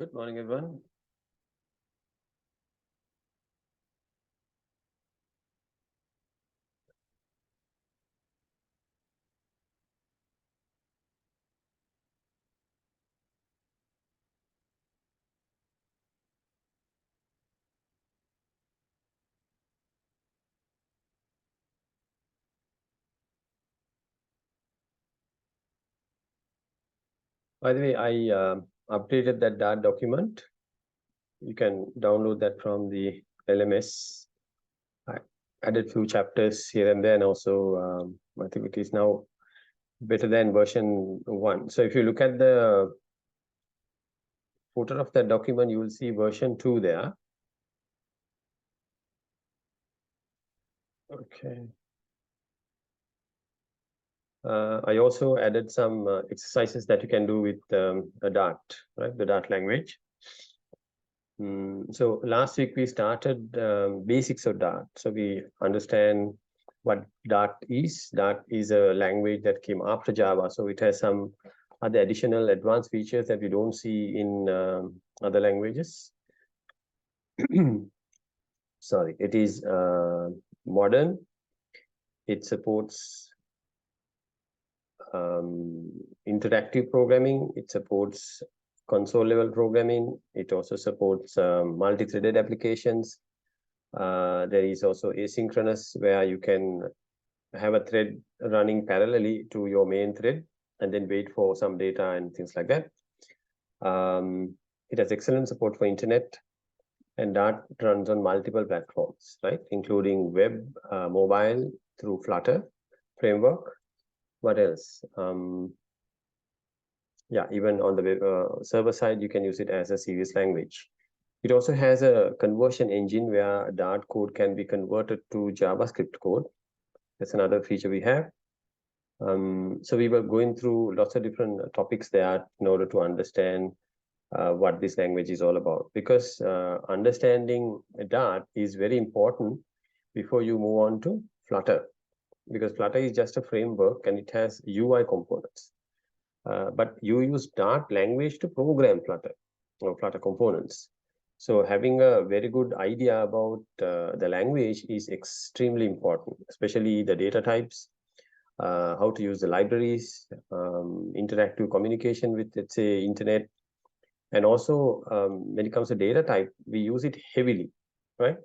Good morning, everyone. By the way, I updated that Dart document. You can download that from the LMS. I added few chapters here and there, and also I think it is now better than version 1. So if you look at the footer of that document, you will see version 2 there. Okay. I also added some exercises that you can do with a Dart, right? The Dart language. So last week we started basics of Dart. So we understand what Dart is. Dart is a language that came after Java. So it has some other additional advanced features that we don't see in other languages. Sorry, it is modern. It supports interactive programming. It supports console level programming. It also supports multi-threaded applications. There is also asynchronous, where you can have a thread running parallelly to your main thread and then wait for some data and things like that. It has excellent support for internet, and Dart runs on multiple platforms, right? Including web, mobile, through Flutter framework. What else? Yeah, even on the web, server side, you can use it as a serious language. It also has a conversion engine where Dart code can be converted to JavaScript code. That's another feature we have. So we were going through lots of different topics there in order to understand what this language is all about. Because understanding Dart is very important before you move on to Flutter. Because Flutter is just a framework and it has UI components. But you use Dart language to program Flutter or Flutter components. So having a very good idea about the language is extremely important, especially the data types, how to use the libraries, interactive communication with, let's say, internet. And also, when it comes to data type, we use it heavily, right?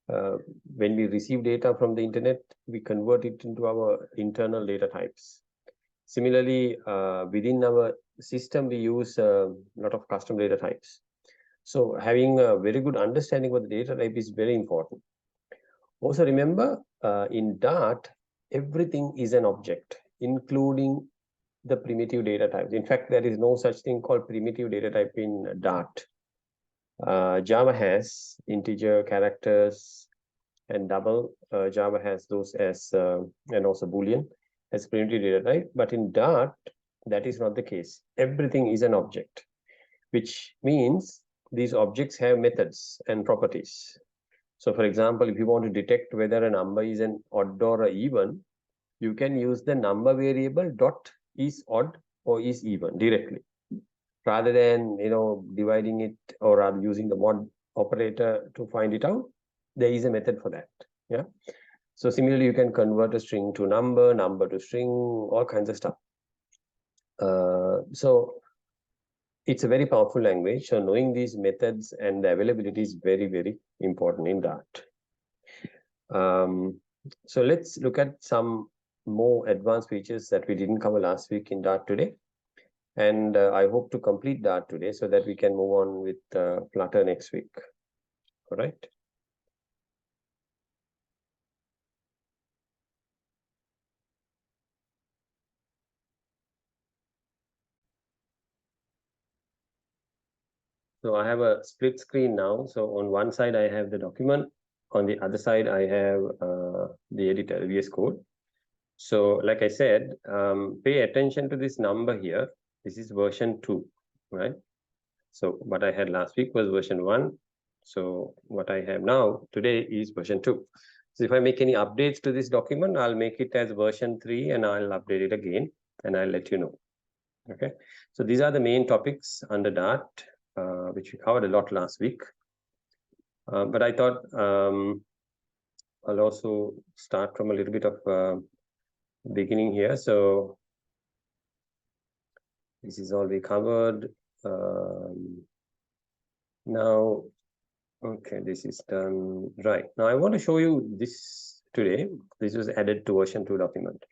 When we receive data from the internet, we convert it into our internal data types. Similarly, within our system, we use a lot of custom data types. So having a very good understanding of the data type is very important. Also remember, in Dart, everything is an object, including the primitive data types. In fact, there is no such thing called primitive data type in Dart. Java has integer, characters, and double. Java has those as, and also Boolean as primitive data type. But in Dart, that is not the case. Everything is an object, which means these objects have methods and properties. So for example, if you want to detect whether a number is an odd or an even, you can use the number variable dot is odd or is even directly, rather than dividing it or rather using the mod operator to find it out. There is a method for that. Yeah. So similarly, you can convert a string to number, number to string, all kinds of stuff. So it's a very powerful language. So knowing these methods and the availability is very, very important in Dart. So let's look at some more advanced features that we didn't cover last week in Dart today. And I hope to complete Dart today so that we can move on with Flutter next week. All right. So I have a split screen now. So on one side, I have the document. On the other side, I have the editor, VS Code. So like I said, pay attention to this number here. This is version 2, right? So what I had last week was version 1. So what I have now today is version 2. So if I make any updates to this document, I'll make it as version 3 and I'll update it again and I'll let you know. Okay. So these are the main topics under Dart. which we covered a lot last week. But I thought I'll also start from a little bit of beginning here. So this is all we covered. Now, okay, this is done. Right. Now I want to show you this today. This was added to version 2 document.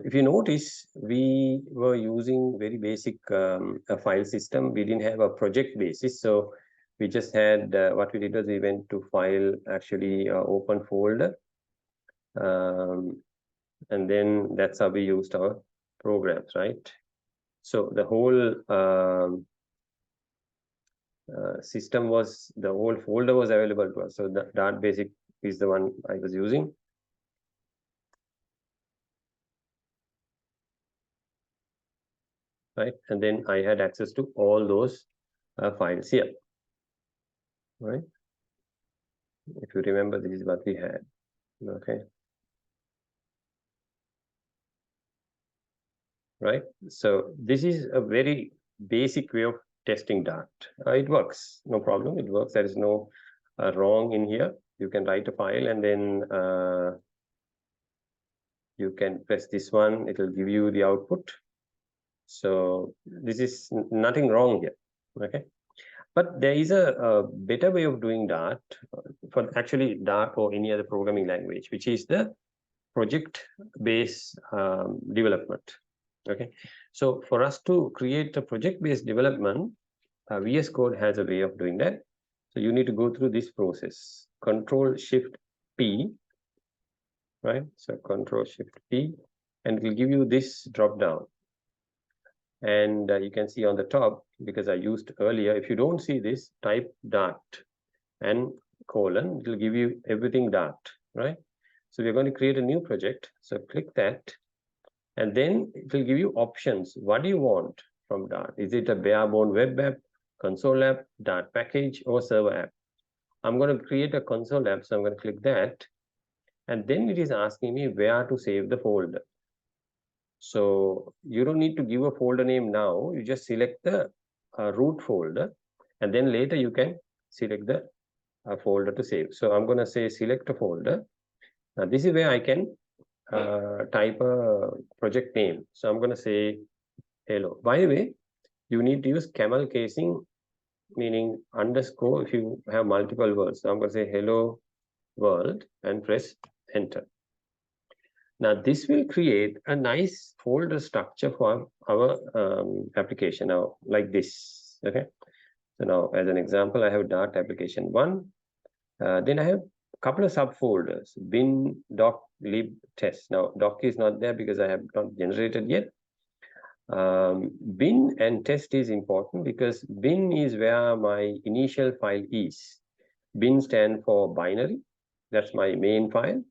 If you notice, we were using very basic a file system. We didn't have a project basis. So we just had, what we did was we went to file, actually open folder. And then that's how we used our programs, right? So the whole system was, the whole folder was available to us. So the Dart Basic is the one I was using. Right, and then I had access to all those files here. Right, if you remember, this is what we had. Okay. Right, so this is a very basic way of testing Dart. It works, no problem. It works. There is no wrong in here. You can write a file and then you can press this one. It will give you the output. So this is nothing wrong here. Okay, but there is a better way of doing Dart for actually Dart or any other programming language, which is the project-based development. Okay, so for us to create a project-based development, VS Code has a way of doing that. So you need to go through this process. Control-Shift-P, right? So Control-Shift-P, and it will give you this drop-down. And you can see on the top, because I used earlier, if you don't see this, type Dart and colon, it will give you everything Dart, right? So we're going to create a new project. So click that. And then it will give you options. What do you want from Dart? Is it a bare-bone web app, console app, Dart package, or server app? I'm going to create a console app, so I'm going to click that. And then it is asking me where to save the folder. So you don't need to give a folder name now. You just select the root folder, and then later you can select the folder to save. So I'm going to say select a folder. Now this is where I can type a project name. So I'm going to say hello. By the way, you need to use camel casing, meaning underscore if you have multiple words. So I'm going to say hello world and press enter. Now this will create a nice folder structure for our application now, like this. Okay. So now as an example, I have Dart application 1. Then I have a couple of subfolders, bin, doc, lib, test. Now doc is not there because I have not generated yet. Bin and test is important because bin is where my initial file is. Bin stands for binary. That's my main file.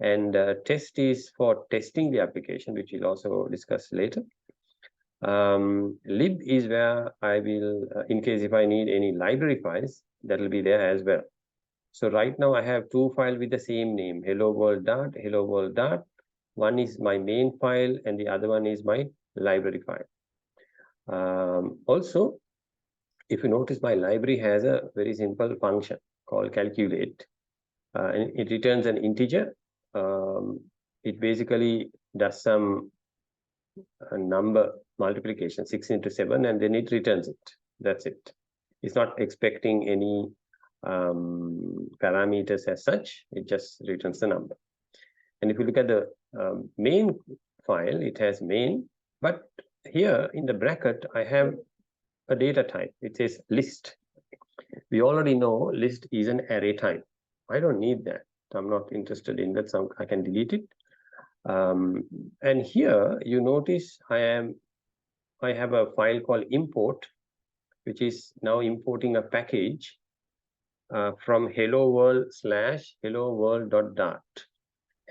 And test is for testing the application, which we'll also discuss later. Lib is where I will, in case if I need any library files, that will be there as well. So right now I have two files with the same name, hello world Dart, hello world Dart. One is my main file and the other one is my library file. Also, if you notice, my library has a very simple function called calculate. And it returns an integer. It basically does some number multiplication, 6 into 7, and then it returns it. That's it. It's not expecting any parameters as such. It just returns the number. And if you look at the main file, it has main, but here in the bracket, I have a data type. It says list. We already know list is an array type. I don't need that. I'm not interested in that, so I can delete it. And here you notice I have a file called import, which is now importing a package from hello world / hello world.dart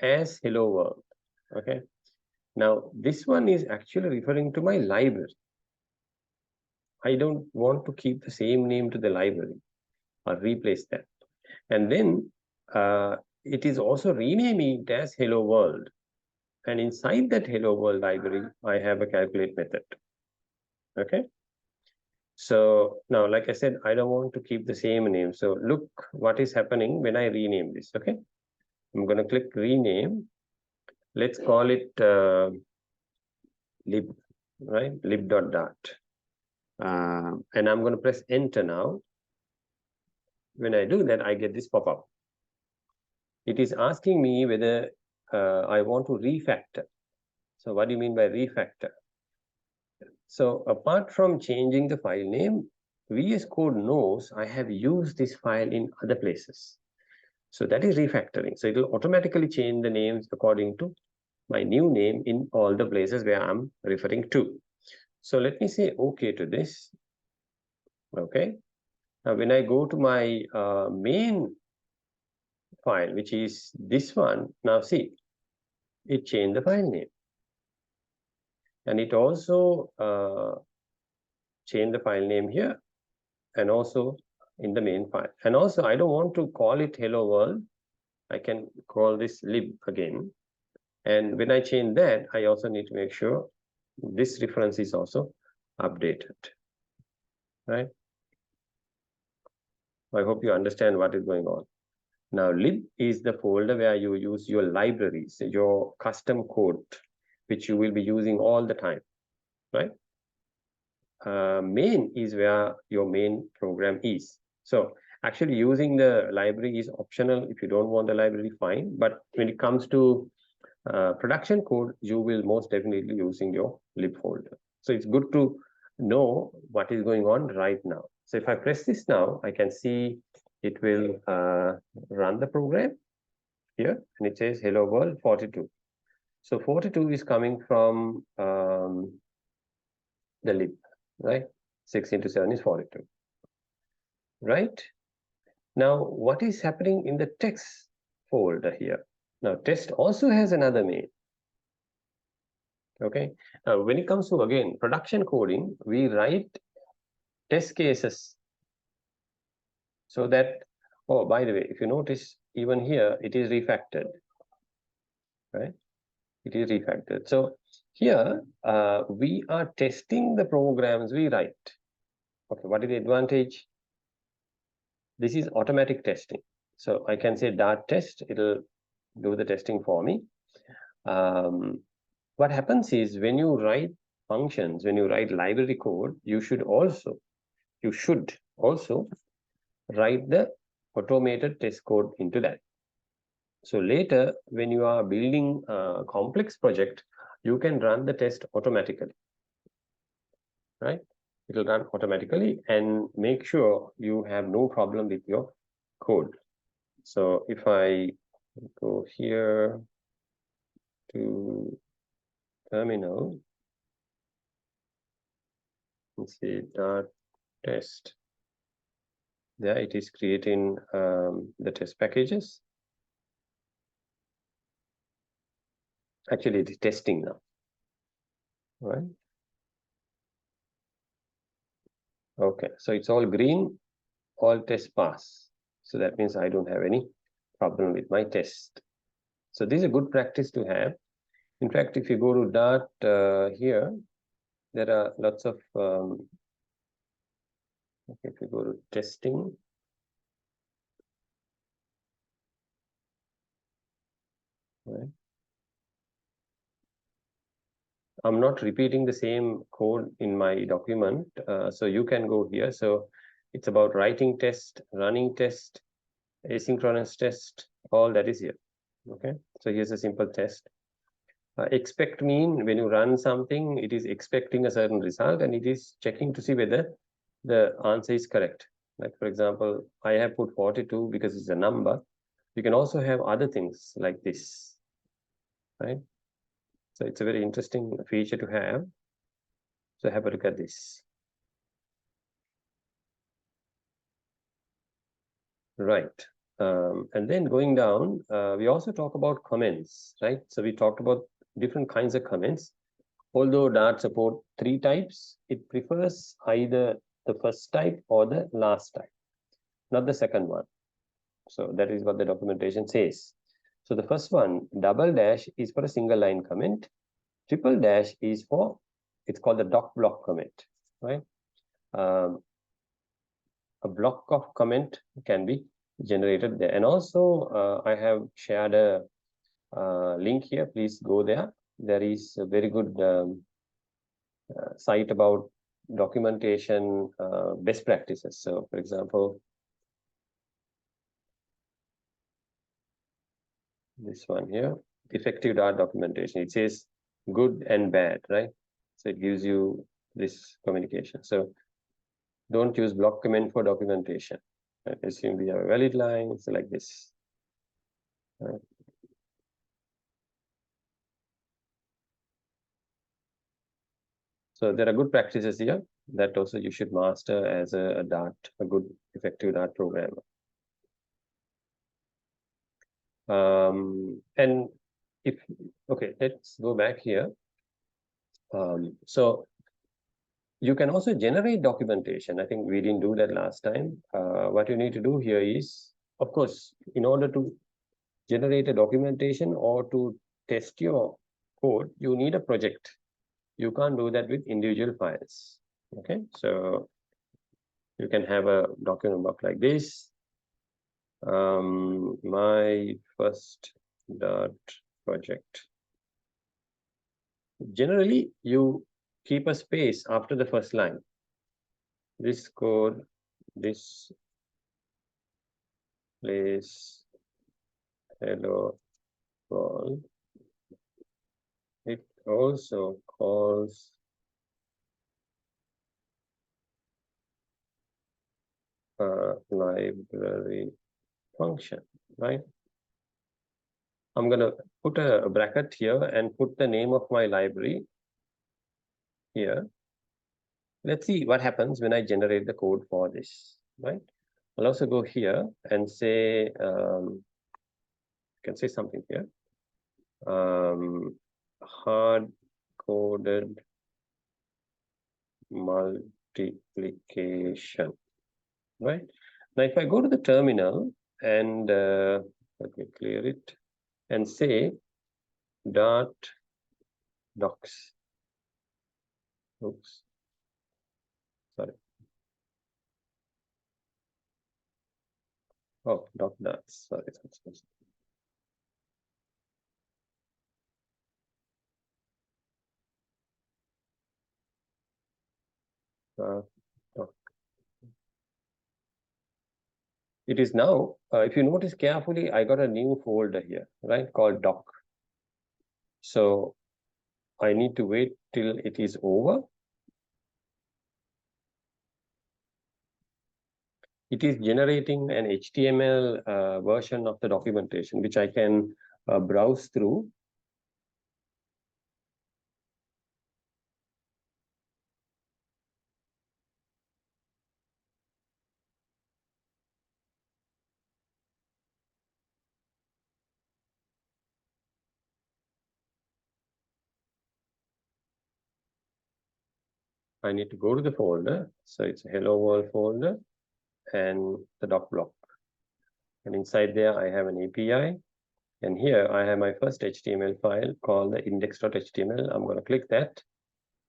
as hello world. Okay. Now this one is actually referring to my library. I don't want to keep the same name to the library or replace that. And then it is also renaming it as hello world. And inside that hello world library, I have a calculate method. Okay. So now, like I said, I don't want to keep the same name. So look what is happening when I rename this. Okay, I'm going to click rename. Let's call it lib, right? Lib.dart. And I'm going to press enter now. When I do that, I get this pop-up. It is asking me whether I want to refactor. So what do you mean by refactor? So apart from changing the file name, VS Code knows I have used this file in other places. So that is refactoring. So it will automatically change the names according to my new name in all the places where I'm referring to. So let me say OK to this. Okay. Now when I go to my main file, which is this one, now see, it changed the file name. And it also changed the file name here and also in the main file. And also I don't want to call it hello world. I can call this lib again. And when I change that, I also need to make sure this reference is also updated, right? I hope you understand what is going on. Now, lib is the folder where you use your libraries, your custom code, which you will be using all the time, right? Main is where your main program is. So actually using the library is optional. If you don't want the library, fine. But when it comes to production code, you will most definitely using your lib folder. So it's good to know what is going on right now. So if I press this now, I can see it will run the program here, and it says hello world 42. So 42 is coming from the lib, right? 6 into 7 is 42, right? Now, what is happening in the text folder here? Now, test also has another main. Okay. Now, when it comes to, again, production coding, we write test cases so that, oh, by the way, if you notice, even here, it is refactored, right? It is refactored. So here, we are testing the programs we write. Okay, what is the advantage? This is automatic testing. So I can say Dart test, it'll do the testing for me. What happens is when you write functions, when you write library code, you should also write the automated test code into that. So later, when you are building a complex project, you can run the test automatically, right? It will run automatically and make sure you have no problem with your code. So if I go here to terminal and say dot test, there it is creating the test packages. Actually, it is testing now, right? Okay, so it's all green, all tests pass. So that means I don't have any problem with my test. So this is a good practice to have. In fact, if you go to Dart here, there are lots of, okay, if you go to testing, right? I'm not repeating the same code in my document, so you can go here. So it's about writing test, running test, asynchronous test, all that is here. Okay, so here's a simple test. Expect mean when you run something, it is expecting a certain result and it is checking to see whether the answer is correct. Like for example, I have put 42 because it's a number. You can also have other things like this, right? So it's a very interesting feature to have. So have a look at this. Right. And then going down, we also talk about comments, right? So we talked about different kinds of comments. Although Dart support 3 types, it prefers either the first type or the last type, not the second one. So that is what the documentation says. So the first one, double dash, is for a single line comment. Triple dash is for, it's called the doc block comment, right? a block of comment can be generated there. And also, I have shared a link here. Please go there. There is a very good site about documentation best practices. So, for example, this one here, effective Dart documentation. It says good and bad, right? So it gives you this communication. So don't use block comment for documentation. Assume we have a valid line, so like this. Right? So there are good practices here that also you should master as a Dart, a good effective Dart programmer. And if, okay, let's go back here. So you can also generate documentation. I think we didn't do that last time. What you need to do here is, of course, in order to generate a documentation or to test your code, you need a project. You can't do that with individual files. Okay, so you can have a document box like this. My first Dart project. Generally, you keep a space after the first line. This code, this place, hello world. It also calls a library function, right? I'm going to put a bracket here and put the name of my library here. Let's see what happens when I generate the code for this, right? I'll also go here and say, can say something here. Hard-coded multiplication, right? Now, if I go to the terminal and let me clear it and say dot docs. Oops, sorry. Oh, dot dots. Sorry. Doc. It is now, if you notice carefully, I got a new folder here, right, called doc. So I need to wait till it is over. It is generating an HTML version of the documentation, which I can browse through. I need to go to the folder. So it's a hello world folder and the doc block. And inside there, I have an API. And here I have my first HTML file called the index.html. I'm going to click that.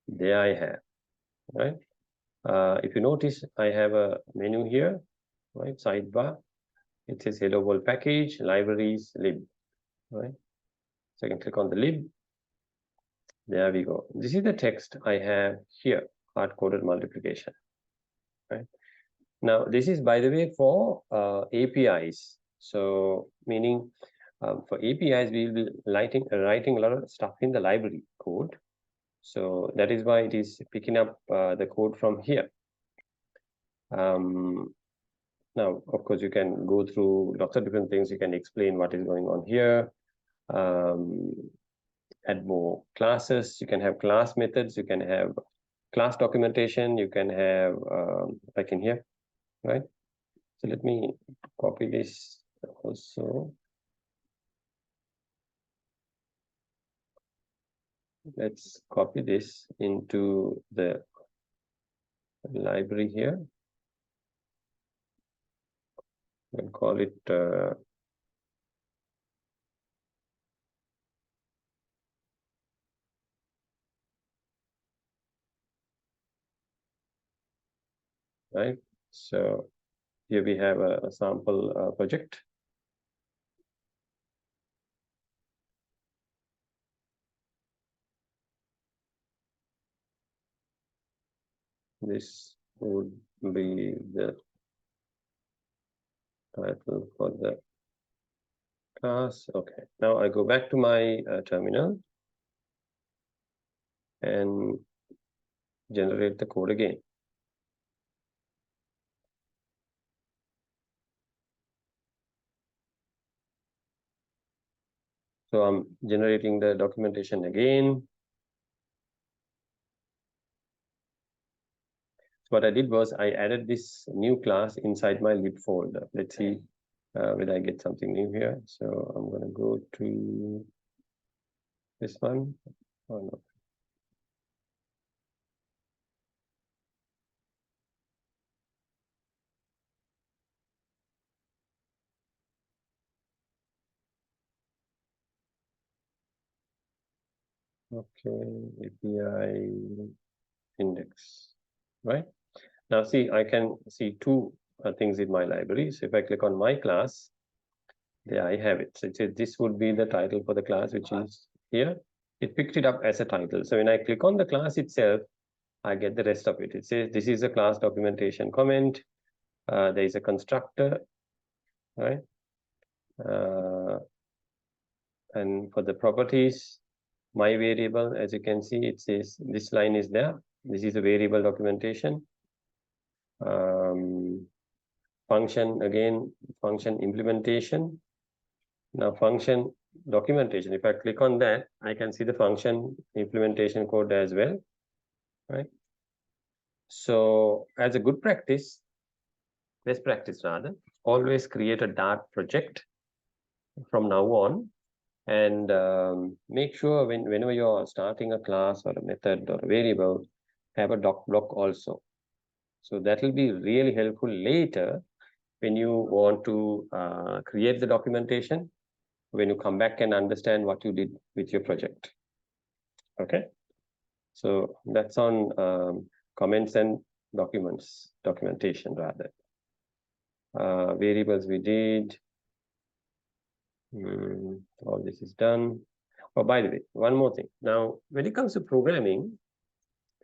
There I have, right? If you notice, I have a menu here, right? Sidebar. It says hello world package, libraries, lib, right? So I can click on the lib. There we go. This is the text I have here, hard-coded multiplication, right? Now, this is, by the way, for APIs. So, meaning for APIs, we will be writing a lot of stuff in the library code. So that is why it is picking up the code from here. Now, of course, you can go through lots of different things. You can explain what is going on here. Add more classes. You can have class methods. You can have class documentation. You can have like in here, right? So let me copy this also. Let's copy this into the library here. We'll call it right? So here we have a sample project. This would be the title for the class. Okay, now I go back to my terminal and generate the code again. So I'm generating the documentation again. What I did was I added this new class inside my lib folder. Let's see whether I get something new here. So I'm going to go to this one. Oh, no. Okay, API index, right? Now see, I can see two things in my library. So if I click on my class, there I have it. So it says this would be the title for the class, which is here. It picked it up as a title. So when I click on the class itself, I get the rest of it. It says this is a class documentation comment. There is a constructor, right? And for the properties, my variable, as you can see, it says this line is there. This is a variable documentation. Function, again, function implementation. Now function documentation, if I click on that, I can see the function implementation code as well, right? So as a good practice, best practice rather, always create a Dart project from now on, and make sure whenever you're starting a class or a method or a variable, have a doc block also. So that will be really helpful later when you want to create the documentation, when you come back and understand what you did with your project. Okay, so that's on comments and documentation rather. Variables we did. All this is done. Oh, by the way, one more thing. Now, when it comes to programming,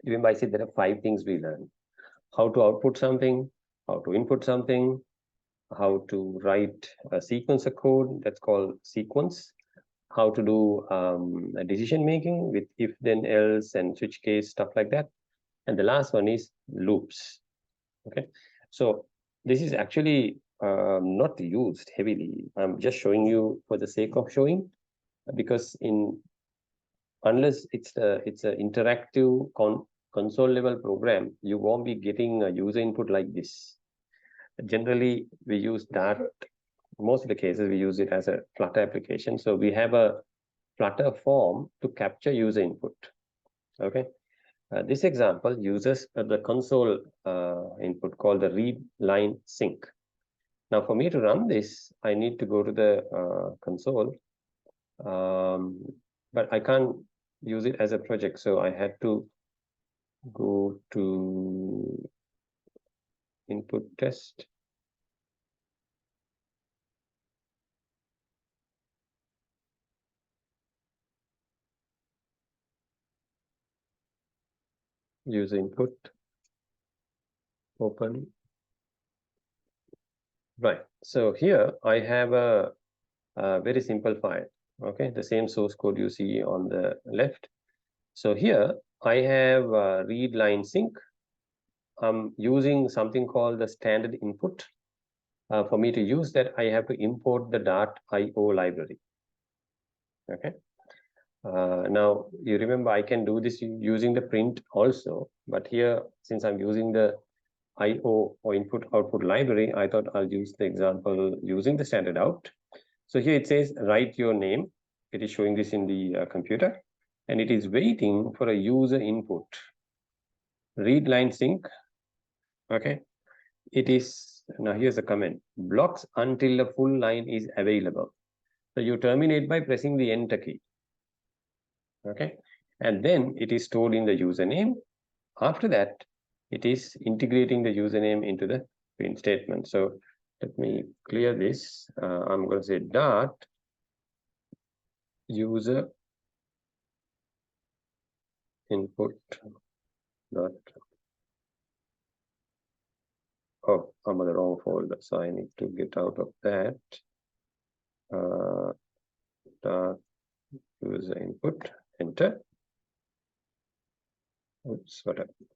remember I said there are 5 things we learn: how to output something, how to input something, how to write a sequence of code, that's called sequence, how to do decision making with if, then, else, and switch case, stuff like that. And the last one is loops. Okay, so this is actually not used heavily. I'm just showing you for the sake of showing, because unless it's an interactive console level program, you won't be getting a user input like this. Generally, we use Dart. Most of the cases we use it as a Flutter application. So we have a Flutter form to capture user input. Okay. This example uses the console input called the read line sync. Now, for me to run this, I need to go to the console, but I can't use it as a project. So I had to go to input test. User input, open. Right. So here I have a very simple file. Okay, the same source code you see on the left. So here I have read line sync. I'm using something called the standard input. For me to use that, I have to import the .io library. Okay. Now you remember I can do this using the print also, but here since I'm using the IO or input output library, I thought I'll use the example using the standard out. So here it says write your name. It is showing this in the computer, and it is waiting for a user input. Read line sync. Okay, it is now here's a comment: blocks until the full line is available. So you terminate by pressing the enter key. Okay, and then it is stored in the username. After that, it is integrating the username into the print statement. So let me clear this. I'm going to say dot user input dot. Oh, I'm on the wrong folder, so I need to get out of that. Dot user input, enter. Oops, what happened?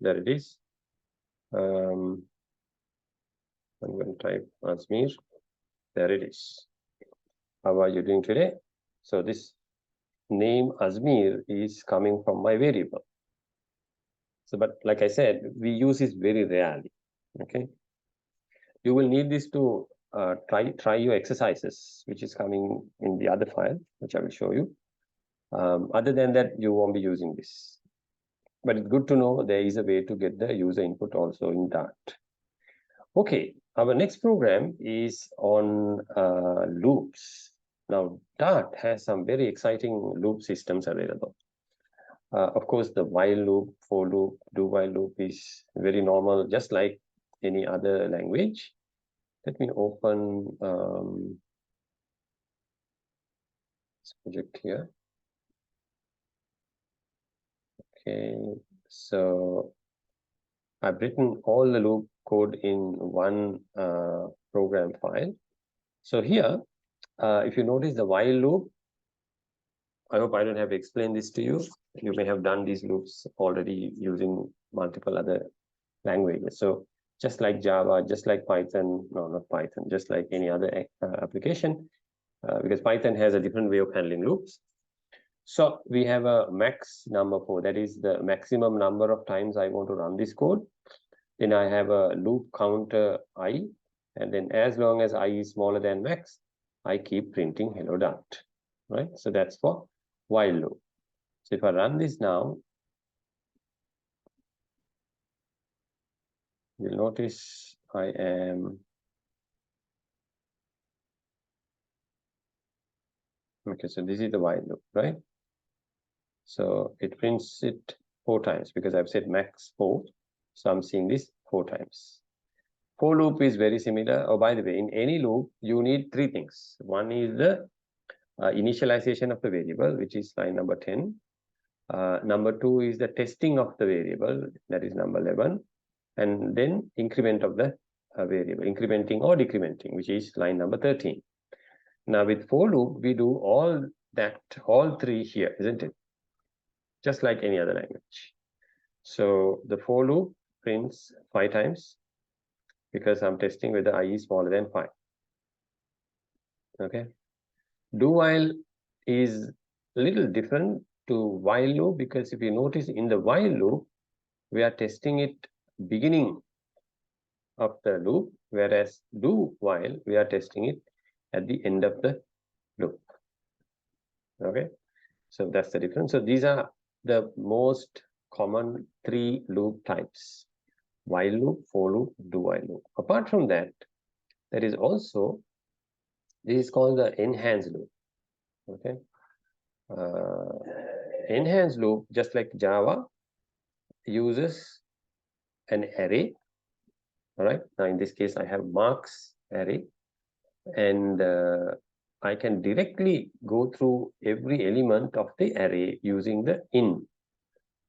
There it is. I'm going to type Azmeer. There it is. How are you doing today? So this name Azmeer is coming from my variable. So, but like I said, we use this very rarely. Okay. You will need this to try your exercises, which is coming in the other file, which I will show you. Other than that, you won't be using this. But it's good to know there is a way to get the user input also in Dart. Okay, our next program is on loops. Now, Dart has some very exciting loop systems available. Of course, the while loop, for loop, do while loop is very normal, just like any other language. Let me open this project here. Okay, so I've written all the loop code in one program file. So here, if you notice the while loop, I hope I don't have explained this to you. You may have done these loops already using multiple other languages. So just like Java, just like Python, no, not Python, just like any other application, because Python has a different way of handling loops. So we have a max number 4, that is the maximum number of times I want to run this code. Then I have a loop counter I, and then as long as I is smaller than max, I keep printing hello Dart, right? So that's for while loop. So if I run this now, you'll notice I am, okay, so this is the while loop, right? So it prints it 4 times because I've said max 4. So I'm seeing this 4 times. For loop is very similar. Oh, by the way, in any loop, you need 3 things. One is the initialization of the variable, which is line number 10. Number 2 is the testing of the variable, that is number 11. And then increment of the variable, incrementing or decrementing, which is line number 13. Now with for loop, we do all 3 here, isn't it? Just like any other language. So the for loop prints 5 times because I'm testing whether I is smaller than 5. Okay. Do while is a little different to while loop because if you notice in the while loop, we are testing it beginning of the loop, whereas do while we are testing it at the end of the loop. Okay, so that's the difference. So these are the most common 3 loop types: while loop, for loop, do while loop. Apart from that, there is also, this is called the enhanced loop. Okay, enhanced loop, just like Java, uses an array. All right, now in this case I have marks array, and I can directly go through every element of the array using the in.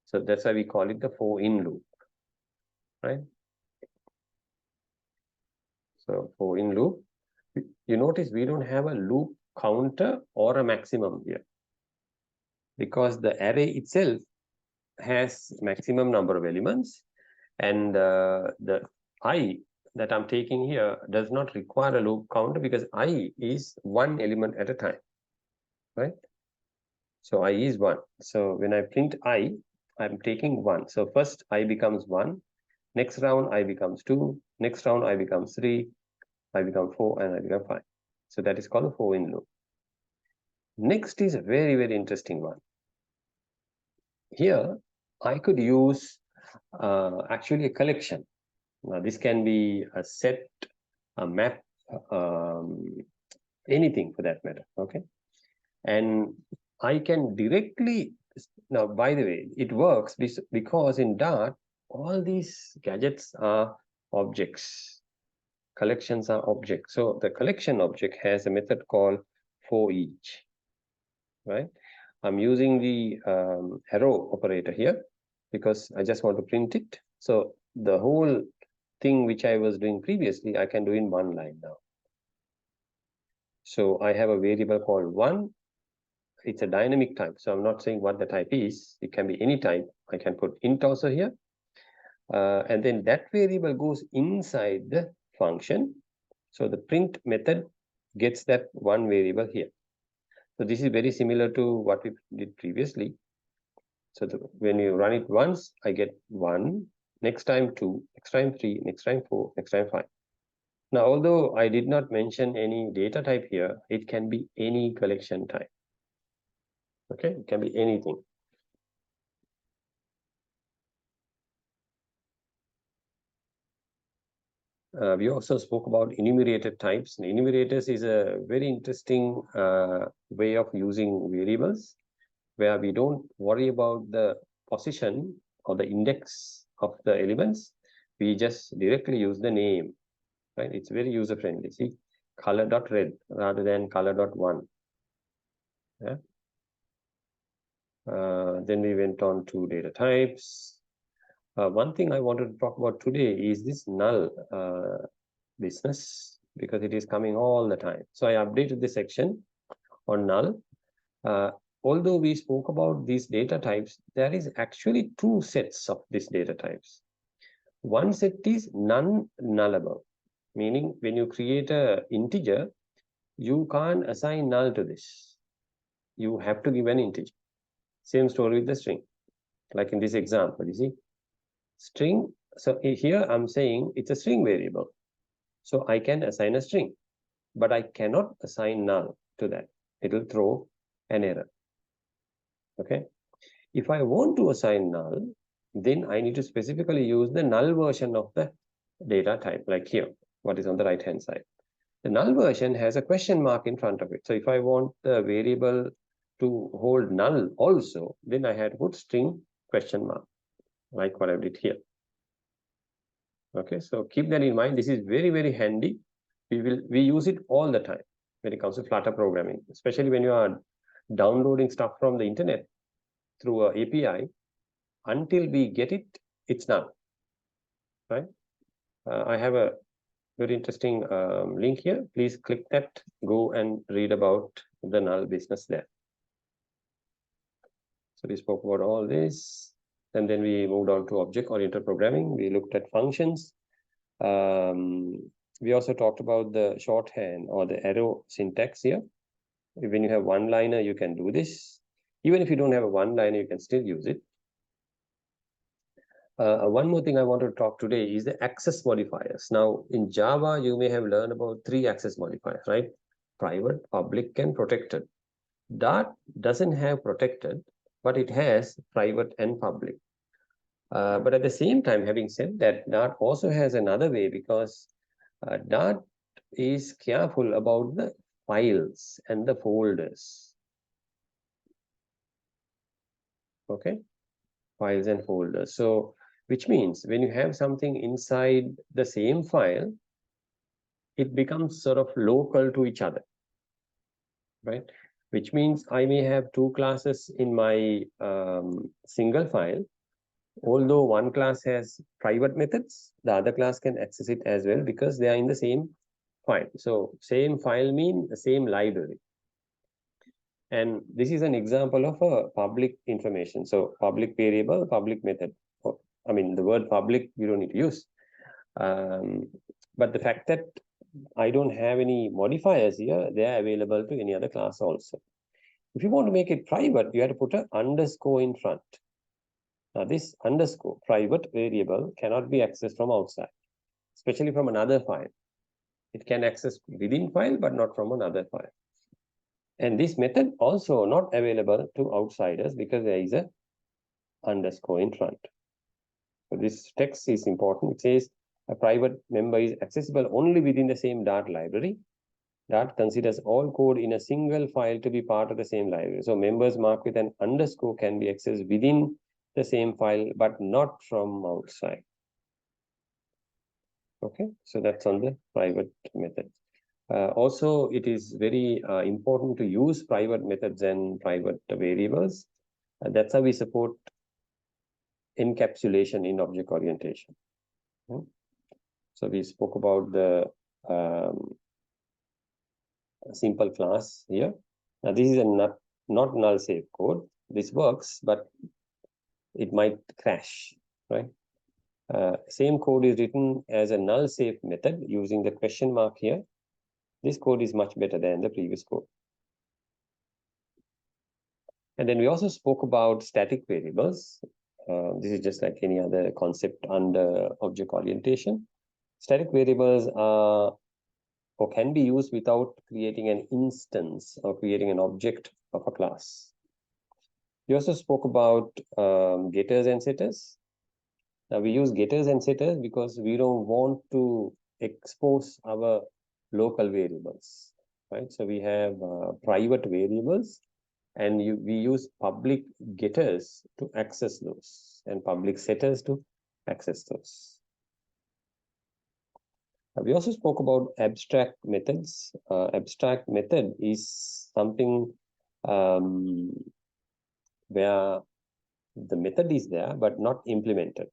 So that's why we call it the for in loop, right? So for in loop, you notice we don't have a loop counter or a maximum here because the array itself has maximum number of elements, and the I that I'm taking here does not require a loop counter because I is 1 element at a time, right? So I is 1. So when I print I, I'm taking 1. So first I becomes 1. Next round I becomes 2. Next round I becomes 3. I become 4 and I become 5. So that is called a for in loop. Next is a very, very interesting one. Here I could use actually a collection. Now, this can be a set, a map, anything for that matter. Okay. And I can directly, now, by the way, it works because in Dart, all these gadgets are objects. Collections are objects. So the collection object has a method called for each, right? I'm using the arrow operator here because I just want to print it. So the whole thing which I was doing previously, I can do in one line now. So I have a variable called one. It's a dynamic type. So I'm not saying what the type is. It can be any type. I can put int also here. And then that variable goes inside the function. So the print method gets that one variable here. So this is very similar to what we did previously. So when you run it once, I get 1, next time 2, next time 3, next time 4, next time 5. Now, although I did not mention any data type here, it can be any collection type. Okay, it can be anything. We also spoke about enumerated types. And enumerators is a very interesting way of using variables where we don't worry about the position or the index of the elements. We just directly use the name, right? It's very user friendly. See, color.red rather than color.1. Yeah. Then we went on to data types. One thing I wanted to talk about today is this null business because it is coming all the time. So I updated the section on null. Although we spoke about these data types, there is actually two sets of these data types. One set is non-nullable, meaning when you create an integer, you can't assign null to this. You have to give an integer. Same story with the string. Like in this example, you see, string. So here I'm saying it's a string variable. So I can assign a string, but I cannot assign null to that. It'll throw an error. Okay. If I want to assign null, then I need to specifically use the null version of the data type, like here, what is on the right-hand side. The null version has a question mark in front of it. So if I want the variable to hold null also, then I had to put string question mark, like what I did here. Okay, so keep that in mind. This is very, very handy. We use it all the time when it comes to Flutter programming, especially when you are downloading stuff from the internet through an API. Until we get it, it's null, right? I have a very interesting link here. Please click that, go and read about the null business there. So we spoke about all this, and then we moved on to object-oriented programming. We looked at functions. We also talked about the shorthand or the arrow syntax here. When you have one-liner, you can do this. Even if you don't have a one-liner, you can still use it. One more thing I want to talk today is the access modifiers. Now, in Java, you may have learned about 3 access modifiers, right? Private, public, and protected. Dart doesn't have protected, but it has private and public. But at the same time, having said that, Dart also has another way because Dart is careful about the files and the folders. Okay, files and folders. So, which means when you have something inside the same file, it becomes sort of local to each other, right? Which means I may have 2 classes in my single file. Although one class has private methods, the other class can access it as well because they are in the same file. So same file means the same library. And this is an example of a public information. So public variable, public method. I mean, the word public, you don't need to use. But the fact that I don't have any modifiers here, they are available to any other class also. If you want to make it private, you have to put an underscore in front. Now, this underscore private variable cannot be accessed from outside, especially from another file. It can access within file, but not from another file. And this method also not available to outsiders because there is a underscore in front. So this text is important. It says A private member is accessible only within the same Dart library. Dart considers all code in a single file to be part of the same library. So members marked with an underscore can be accessed within the same file, but not from outside. Okay, so that's on the private method. Also, it is very important to use private methods and private variables. That's how we support encapsulation in object orientation. So we spoke about the simple class here. Now this is a not null safe code. This works, but it might crash, right? Same code is written as a null safe method using the question mark here. This code is much better than the previous code. And then we also spoke about static variables. This is just like any other concept under object orientation. Static variables are or can be used without creating an instance or creating an object of a class. We also spoke about getters and setters. Now we use getters and setters because we don't want to expose our local variables, right? So we have private variables, and we use public getters to access those and public setters to access those. We also spoke about abstract methods. Abstract method is something where the method is there but not implemented.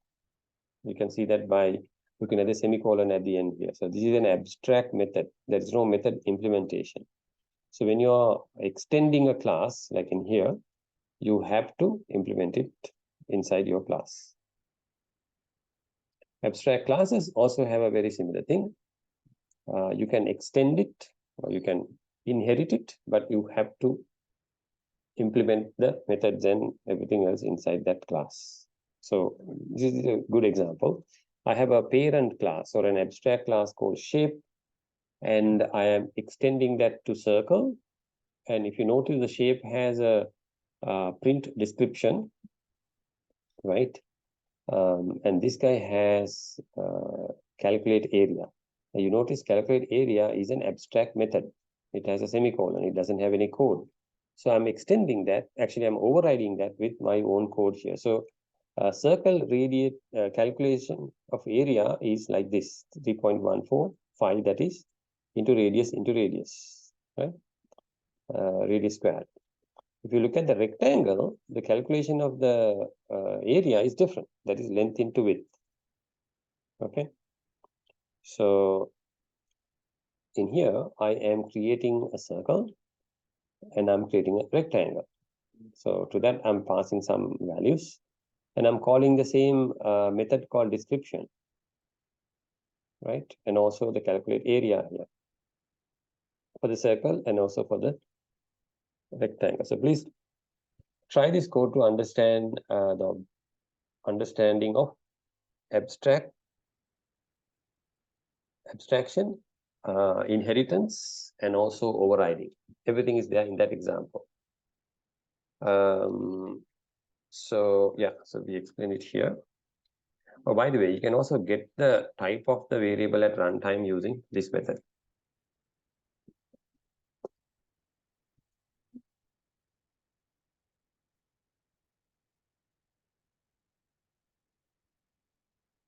You can see that by looking at the semicolon at the end here. So this is an abstract method. There is no method implementation. So when you are extending a class, like in here, you have to implement it inside your class. Abstract classes also have a very similar thing. You can extend it or you can inherit it, but you have to implement the methods and everything else inside that class. So this is a good example. I have a parent class or an abstract class called shape, and I am extending that to circle. And if you notice, the shape has a print description, right? And this guy has calculate area. And you notice calculate area is an abstract method. It has a semicolon. It doesn't have any code. So I'm extending that. Actually, I'm overriding that with my own code here. So circle radius calculation of area is like this, 3.145, that is into radius, right? Radius squared. If you look at the rectangle, the calculation of the area is different. That is length into width. Okay. So in here, I am creating a circle and I'm creating a rectangle. So to that, I'm passing some values and I'm calling the same method called description, right? And also the calculate area here for the circle and also for the rectangle. So please try this code to understand the understanding of abstraction, inheritance, and also overriding. Everything is there in that example. So yeah, so we explain it here. Oh, by the way, you can also get the type of the variable at runtime using this method.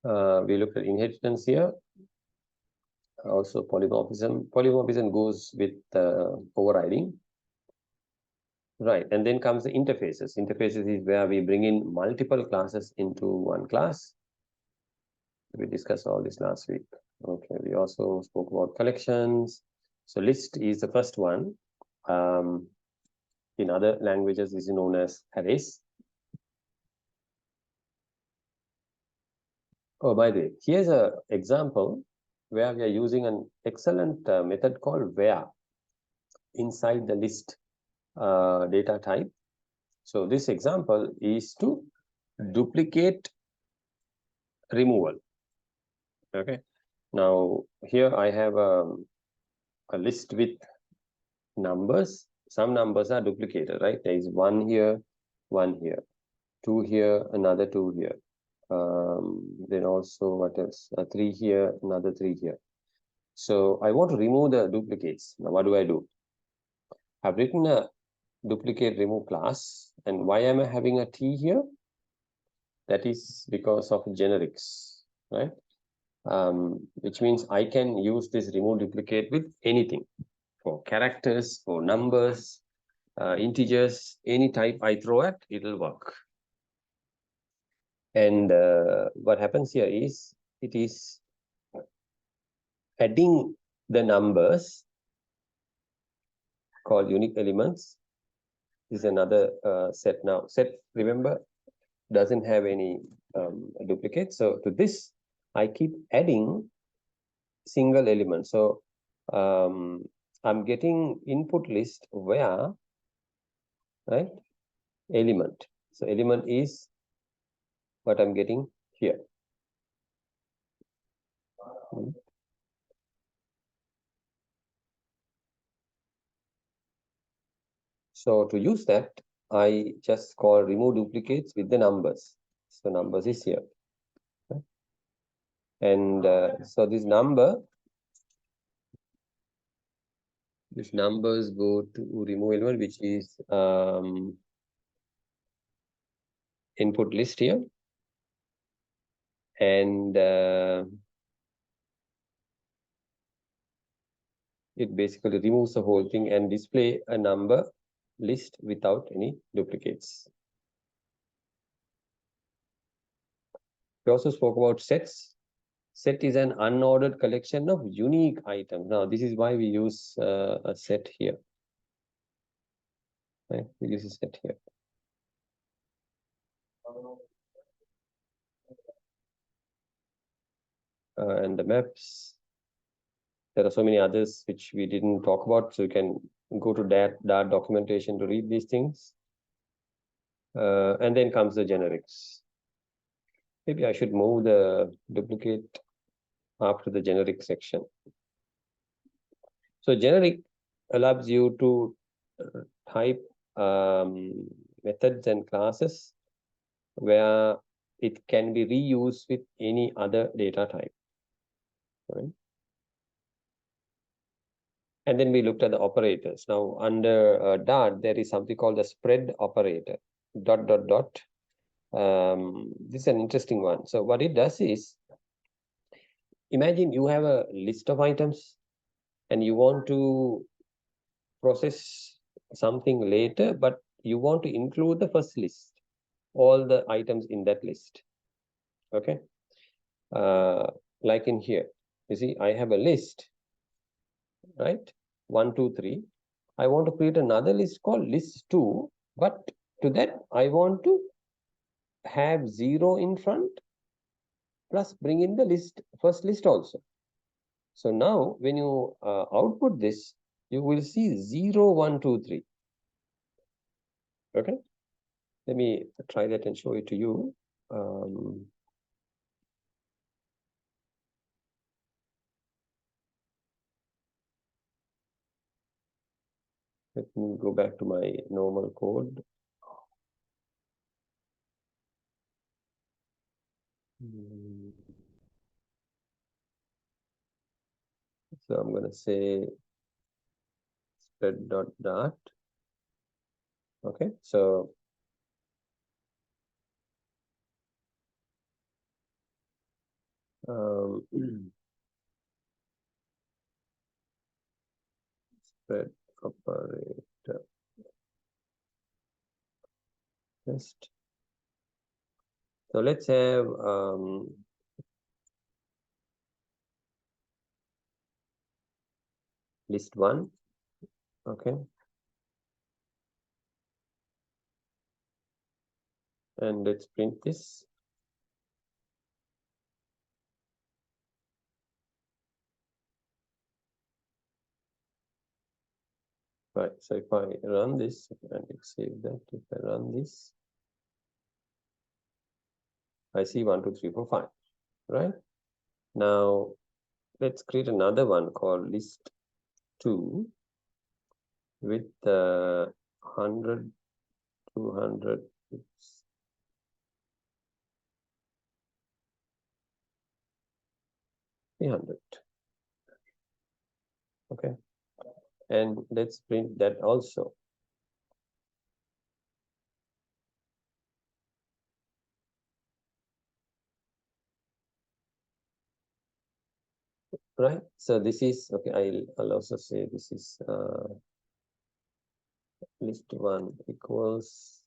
We looked at inheritance here. Also polymorphism. Polymorphism goes with overriding. Right, and then comes the interfaces. Interfaces is where we bring in multiple classes into one class. We discussed all this last week. Okay, we also spoke about collections. So list is the first one. In other languages, this is known as arrays. Oh, by the way, here's an example where we are using an excellent method called where inside the list data type. So this example is to duplicate removal. Okay. Now here I have a list with numbers. Some numbers are duplicated, right? There is 1 here, 1 here, 2 here, another 2 here. Then also what else? 3 here, another 3 here. So I want to remove the duplicates. Now what do? I've written a duplicate remove class, and why am I having a T here? That is because of generics, right? Which means I can use this remove duplicate with anything, for characters, for numbers, integers, any type I throw at, it'll work. And what happens here is, it is adding the numbers called unique elements. This is another set now. Set, remember, doesn't have any duplicate. So to this, I keep adding single element. So I'm getting input list where, right, element. So element is what I'm getting here. So to use that, I just call remove duplicates with the numbers. So numbers is here. Okay? And so this numbers go to remove element, which is input list here. And it basically removes the whole thing and display a number list without any duplicates. We also spoke about sets. Set is an unordered collection of unique items. Now, this is why we use a set here. Right? We use a set here. And the maps. There are so many others which we didn't talk about, so you can go to that documentation to read these things. And then comes the generics. Maybe I should move the duplicate after the generic section. So generic allows you to type methods and classes where it can be reused with any other data type. Right? And then we looked at the operators. Now under Dart, there is something called the spread operator. ... This is an interesting one. So what it does is, imagine you have a list of items and you want to process something later, but you want to include the first list, all the items in that list. Okay. Like in here, you see, I have a list, right? 1, 2, 3. I want to create another list called list 2, but to that, I want to have 0 in front, plus bring in the list, first list also. So now when you output this, you will see 0, 1, 2, 3. Okay. Let me try that and show it to you. Let me go back to my normal code. So I'm going to say spread.dart. Okay, so spread operator test. So let's have list 1. Okay. And let's print this. Right, so if I run this, and save that, if I run this, I see 1, 2, 3, 4, 5, right? Now, let's create another one called list 2 with 100, 200, 300. Okay, and let's print that also. Right, so this is okay. I'll also say this is list 1 equals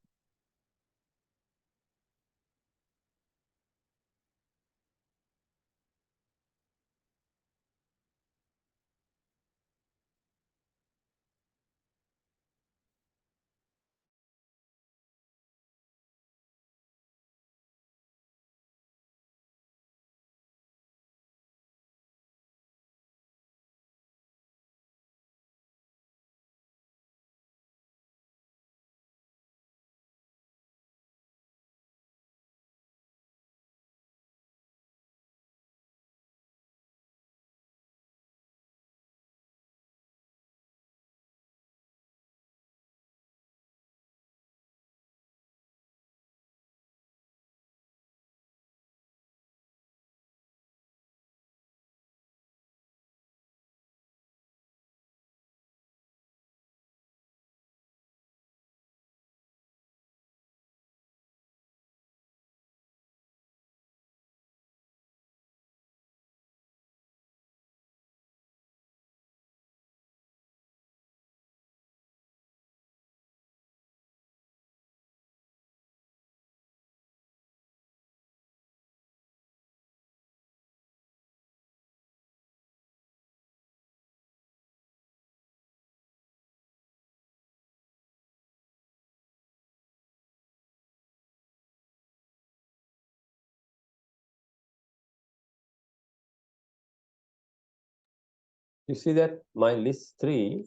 you see that my list 3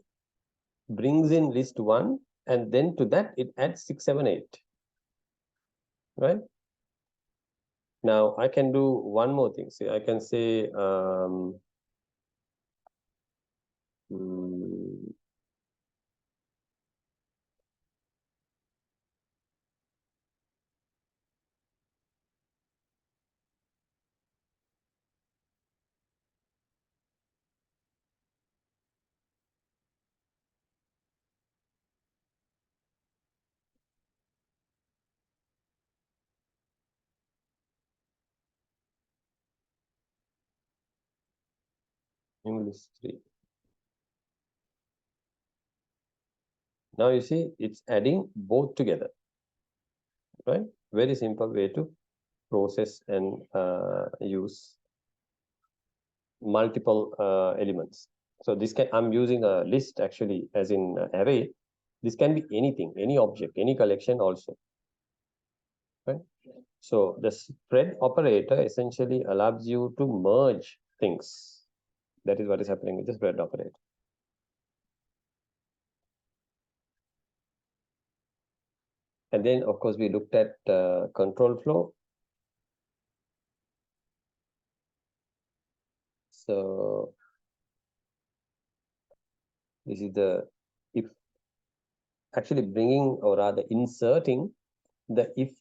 brings in list 1, and then to that it adds 6, 7, 8. Right? Now I can do one more thing. See, I can say mm, new list 3. Now you see it's adding both together. Right? Very simple way to process and use multiple elements. So this can, I'm using a list actually as in array. This can be anything, any object, any collection also. Right? So the spread operator essentially allows you to merge things. That is what is happening with the spread operator. And then, of course, we looked at control flow. So this is the if actually bringing or rather inserting the if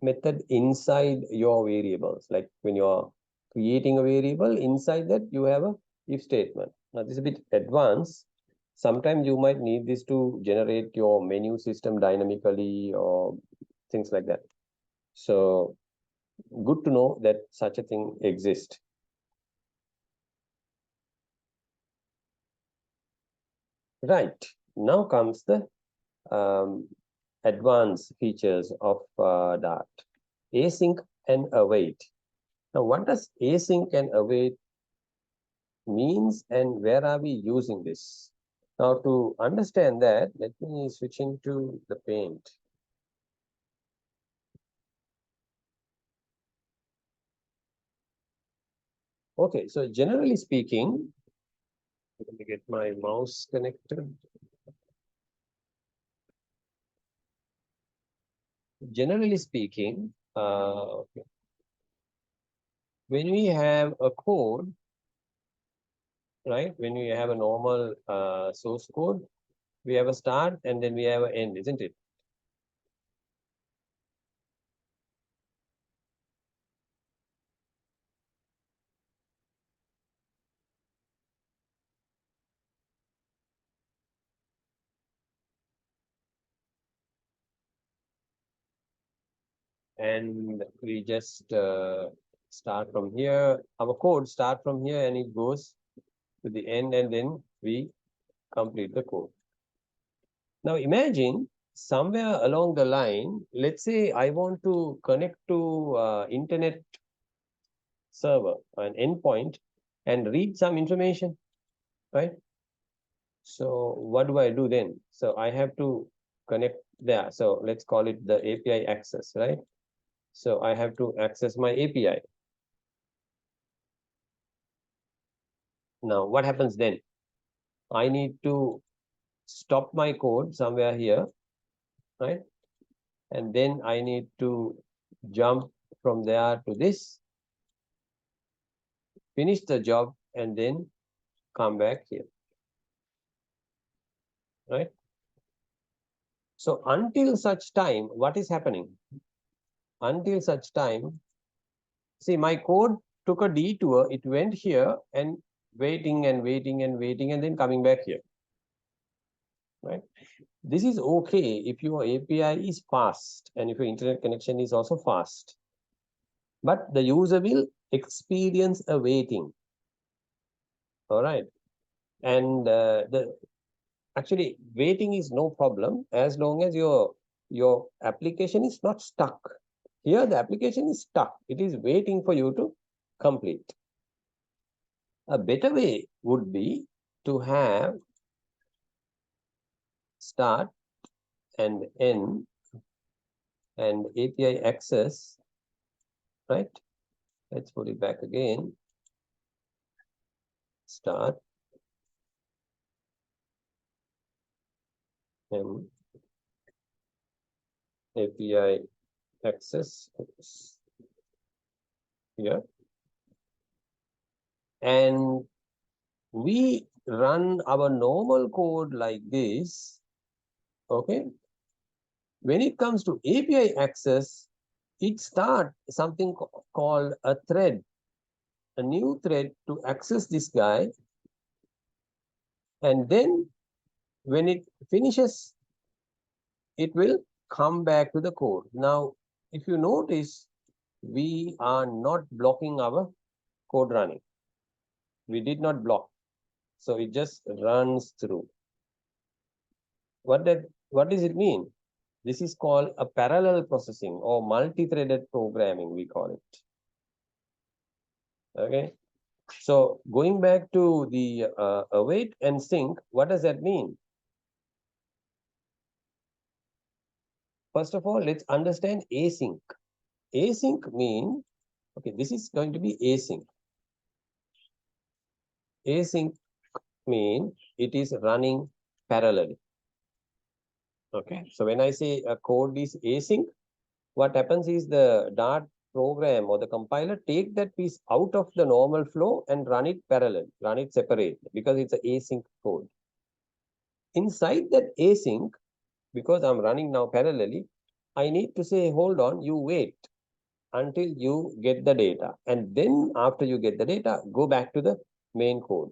method inside your variables. Like when you're creating a variable, inside that you have a if statement. Now this is a bit advanced. Sometimes you might need this to generate your menu system dynamically or things like that. So good to know that such a thing exists. Right. Now comes the advanced features of Dart. Async and await. Now, what does async and await means and where are we using this? Now, to understand that, let me switch into the paint. Okay, so generally speaking, let me get my mouse connected. Generally speaking, when we have a code, right, when we have a normal source code, we have a start and then we have an end, isn't it? and we just start from here. Our code start from here and it goes to the end, and then we complete the code. Now imagine somewhere along the line, let's say I want to connect to internet server, an endpoint, and read some information, right? So what do I do then? So I have to connect there. So let's call it the API access, right? So I have to access my API. Now what happens then? I need to stop my code somewhere here, right? And then I need to jump from there to this, finish the job, and then come back here, right? So until such time, what is happening? Until such time, see, my code took a detour. It went here and waiting and waiting and waiting and then coming back here, right? This is okay if your API is fast and if your internet connection is also fast. But the user will experience a waiting, all right? And actually, waiting is no problem as long as your application is not stuck. Here, the application is stuck. It is waiting for you to complete. A better way would be to have start and end and API access, right? Let's put it back again. Start and API access here. And we run our normal code like this, okay? When it comes to API access, it starts something called a thread, a new thread to access this guy. And then when it finishes, it will come back to the code. Now, if you notice, we are not blocking our code running. We did not block. So it just runs through. What does it mean? This is called a parallel processing or multi-threaded programming, we call it. Okay. So going back to the await and sync, what does that mean? First of all, let's understand async. Async means, okay, this is going to be async. Async means it is running parallelly. Okay, so when I say a code is async, what happens is the Dart program or the compiler take that piece out of the normal flow and run it parallel, run it separate because it's an async code. Inside that async, because I'm running now parallelly, I need to say, hold on, you wait until you get the data. And then after you get the data, go back to the main code,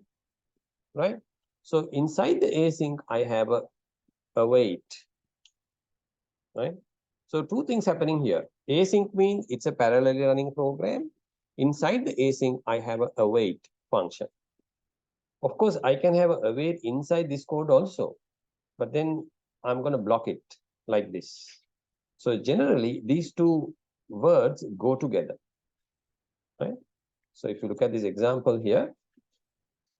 right? So inside the async, I have a wait, right? So two things happening here. Async means it's a parallelly running program. Inside the async, I have a await function. Of course, I can have a await inside this code also, but then I'm going to block it like this. So generally, these two words go together, right? So if you look at this example here,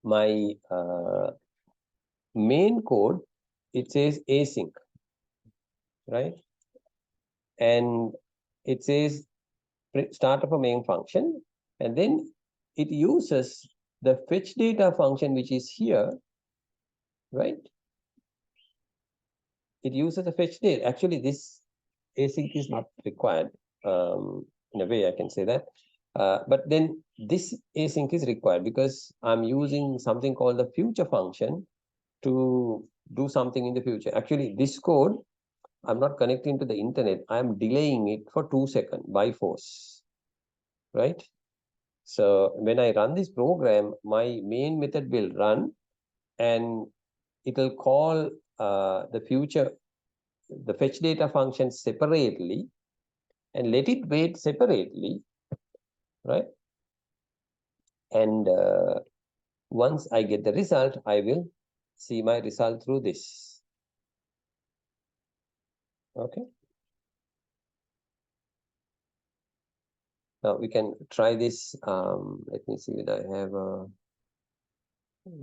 my main code, it says async, right? And it says start of a main function, and then it uses the fetch data function, which is here, right? It uses the fetch data. Actually, this async is not required. In a way, I can say that. But then this async is required because I'm using something called the future function to do something in the future. Actually, this code, I'm not connecting to the internet. I'm delaying it for 2 seconds by force, right? So when I run this program, my main method will run and it will call the fetch data function separately. and let it wait separately, right? And once I get the result, I will see my result through this. Okay. Now we can try this. Let me see whether I have a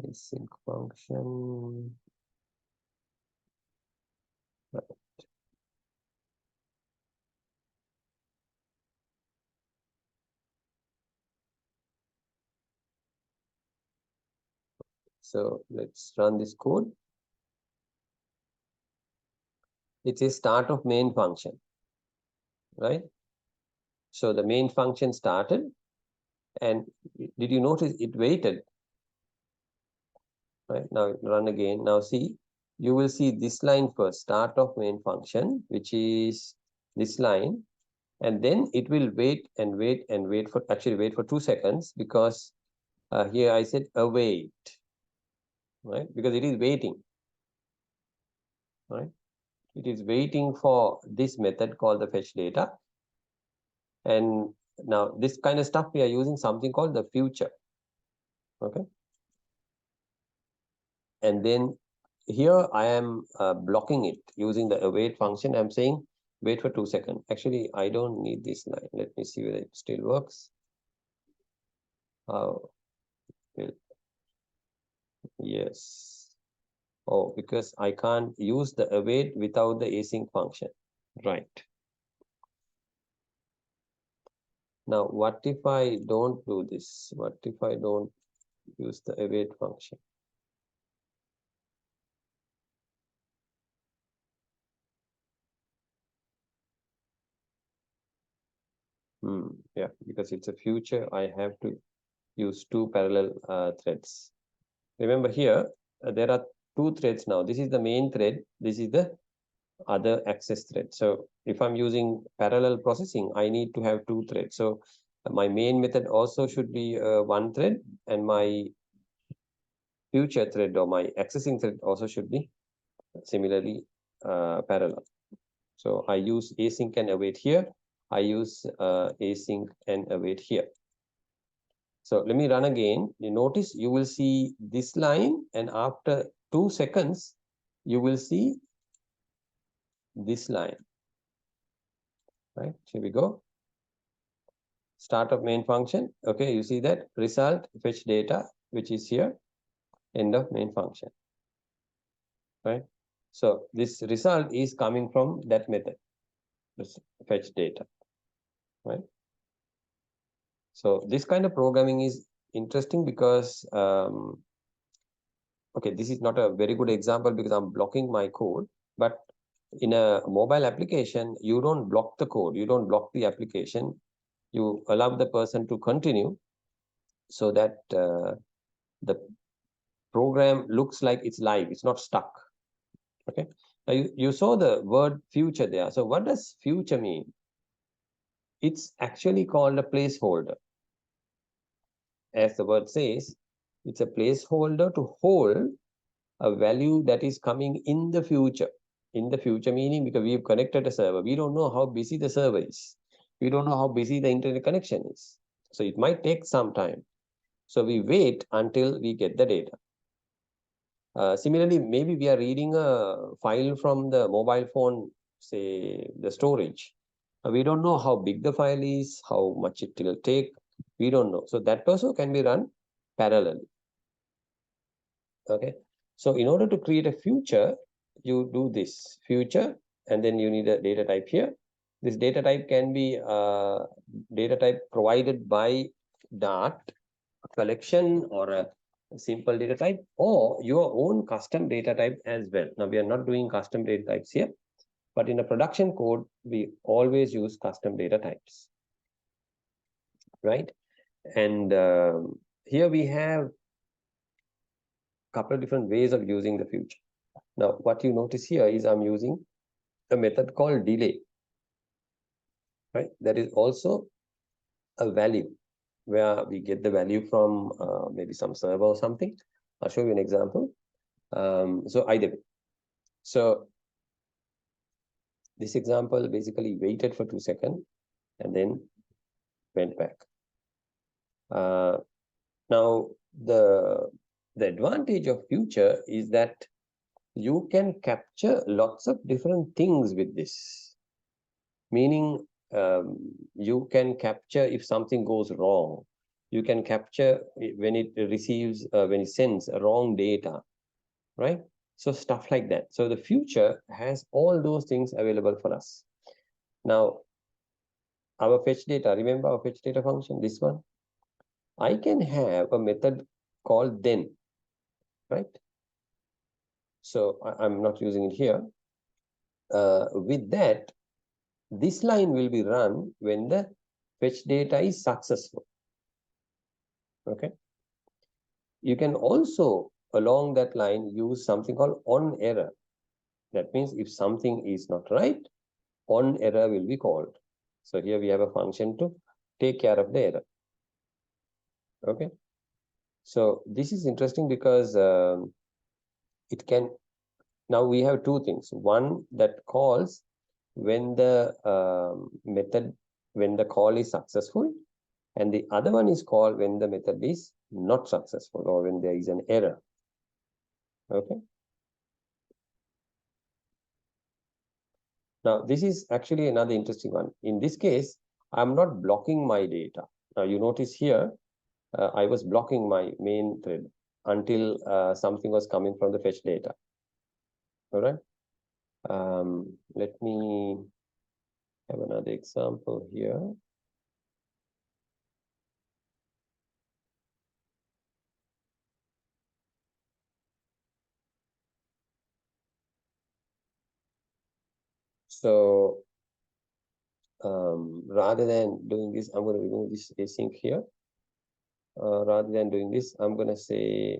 async function. Right. So let's run this code. It is start of main function, right? So the main function started, and did you notice it waited? Right, now run again. Now see, you will see this line first, start of main function, which is this line, and then it will wait and wait and wait for, actually wait for 2 seconds, because here I said await, right? Because it is waiting, right? It is waiting for this method called the fetch data. And now this kind of stuff we are using something called the future, okay? And then here I am blocking it using the await function. I'm saying wait for 2 seconds. Actually, I don't need this line. Let me see whether it still works. Well, yes. Oh, because I can't use the await without the async function. Right. Now, what if I don't do this? What if I don't use the await function? Yeah, because it's a future, I have to use 2 parallel threads. Remember here, there are 2 threads now. This is the main thread. This is the other access thread. So if I'm using parallel processing, I need to have 2 threads. So my main method also should be 1 thread, and my future thread or my accessing thread also should be similarly parallel. So I use async and await here. I use async and await here. So let me run again. You notice you will see this line, and after 2 seconds, you will see this line. Right? Here we go. Start of main function. Okay, you see that result fetch data, which is here, end of main function. Right? So this result is coming from that method, this fetch data. Right? So this kind of programming is interesting because okay, this is not a very good example because I'm blocking my code, but in a mobile application, you don't block the code, you don't block the application, you allow the person to continue so that the program looks like it's live, it's not stuck. Okay, now you saw the word future there. So what does future mean? It's actually called a placeholder. As the word says, it's a placeholder to hold a value that is coming in the future. In the future meaning because we've connected a server. We don't know how busy the server is. We don't know how busy the internet connection is. So it might take some time. So we wait until we get the data. Similarly, maybe we are reading a file from the mobile phone, say the storage. We don't know how big the file is, how much it will take. We don't know. So that also can be run parallelly. Okay. So in order to create a future, you do this future, and then you need a data type here. This data type can be data type provided by Dart, a collection or a simple data type, or your own custom data type as well. Now we are not doing custom data types here, but in a production code, we always use custom data types, right? And here we have a couple of different ways of using the future. Now, what you notice here is I'm using a method called delay, right? That is also a value where we get the value from maybe some server or something. I'll show you an example. So either way. So this example basically waited for 2 seconds. and then went back. Now, the advantage of future is that you can capture lots of different things with this. Meaning, you can capture if something goes wrong. You can capture when it receives, when it sends wrong data, right? So stuff like that. So the future has all those things available for us. Now, our fetch data, remember our fetch data function, this one? I can have a method called then, right? So I'm not using it here. With that, this line will be run when the fetch data is successful. Okay. You can also, along that line, use something called on error. That means if something is not right, on error will be called. So here we have a function to take care of the error. Okay. So this is interesting because it can, now we have two things. One that calls when the method, when the call is successful, and the other one is called when the method is not successful or when there is an error. Okay. Now, this is actually another interesting one. In this case, I'm not blocking my data. Now, you notice here, I was blocking my main thread until something was coming from the fetch data. All right. Let me have another example here. So rather than doing this, I'm going to remove this async here. Rather than doing this, I'm going to say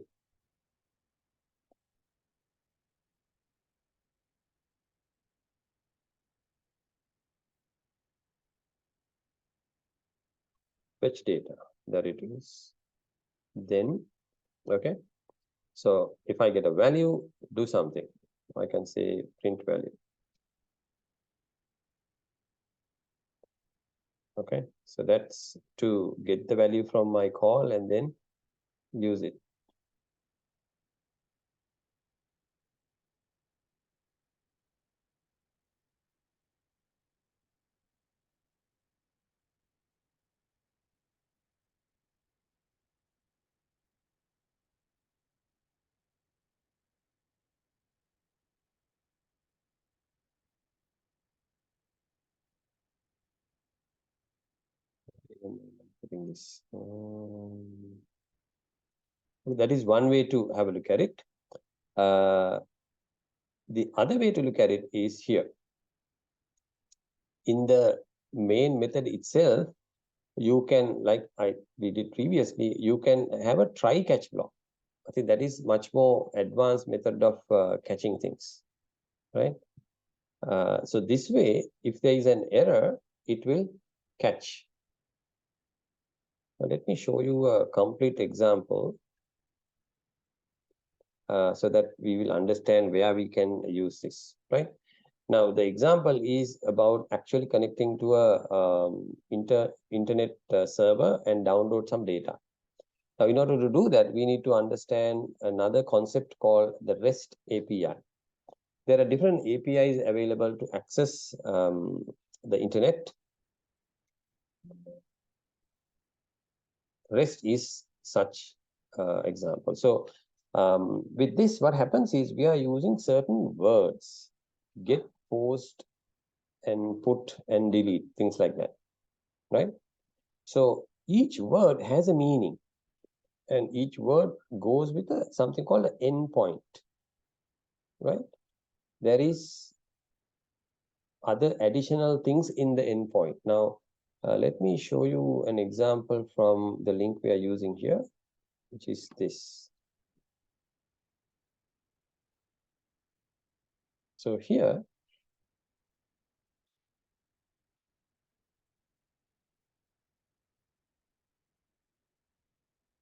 fetch data. There it is. Then, okay. So if I get a value, do something. I can say print value. Okay, so that's to get the value from my call and then use it. Putting this. That is one way to have a look at it. The other way to look at it is here. In the main method itself, you can, like we did previously, you can have a try catch block. I think that is much more advanced method of catching things, right? So this way, if there is an error, it will catch. Now let me show you a complete example so that we will understand where we can use this, right? Now, the example is about actually connecting to a internet server and download some data. Now, in order to do that, we need to understand another concept called the REST API. There are different APIs available to access the internet. REST is such example. So with this, what happens is we are using certain words, get, post, and put and delete, things like that, right? So each word has a meaning, and each word goes with something called an endpoint, right? There is other additional things in the endpoint. Now, let me show you an example from the link we are using here, which is this. So here,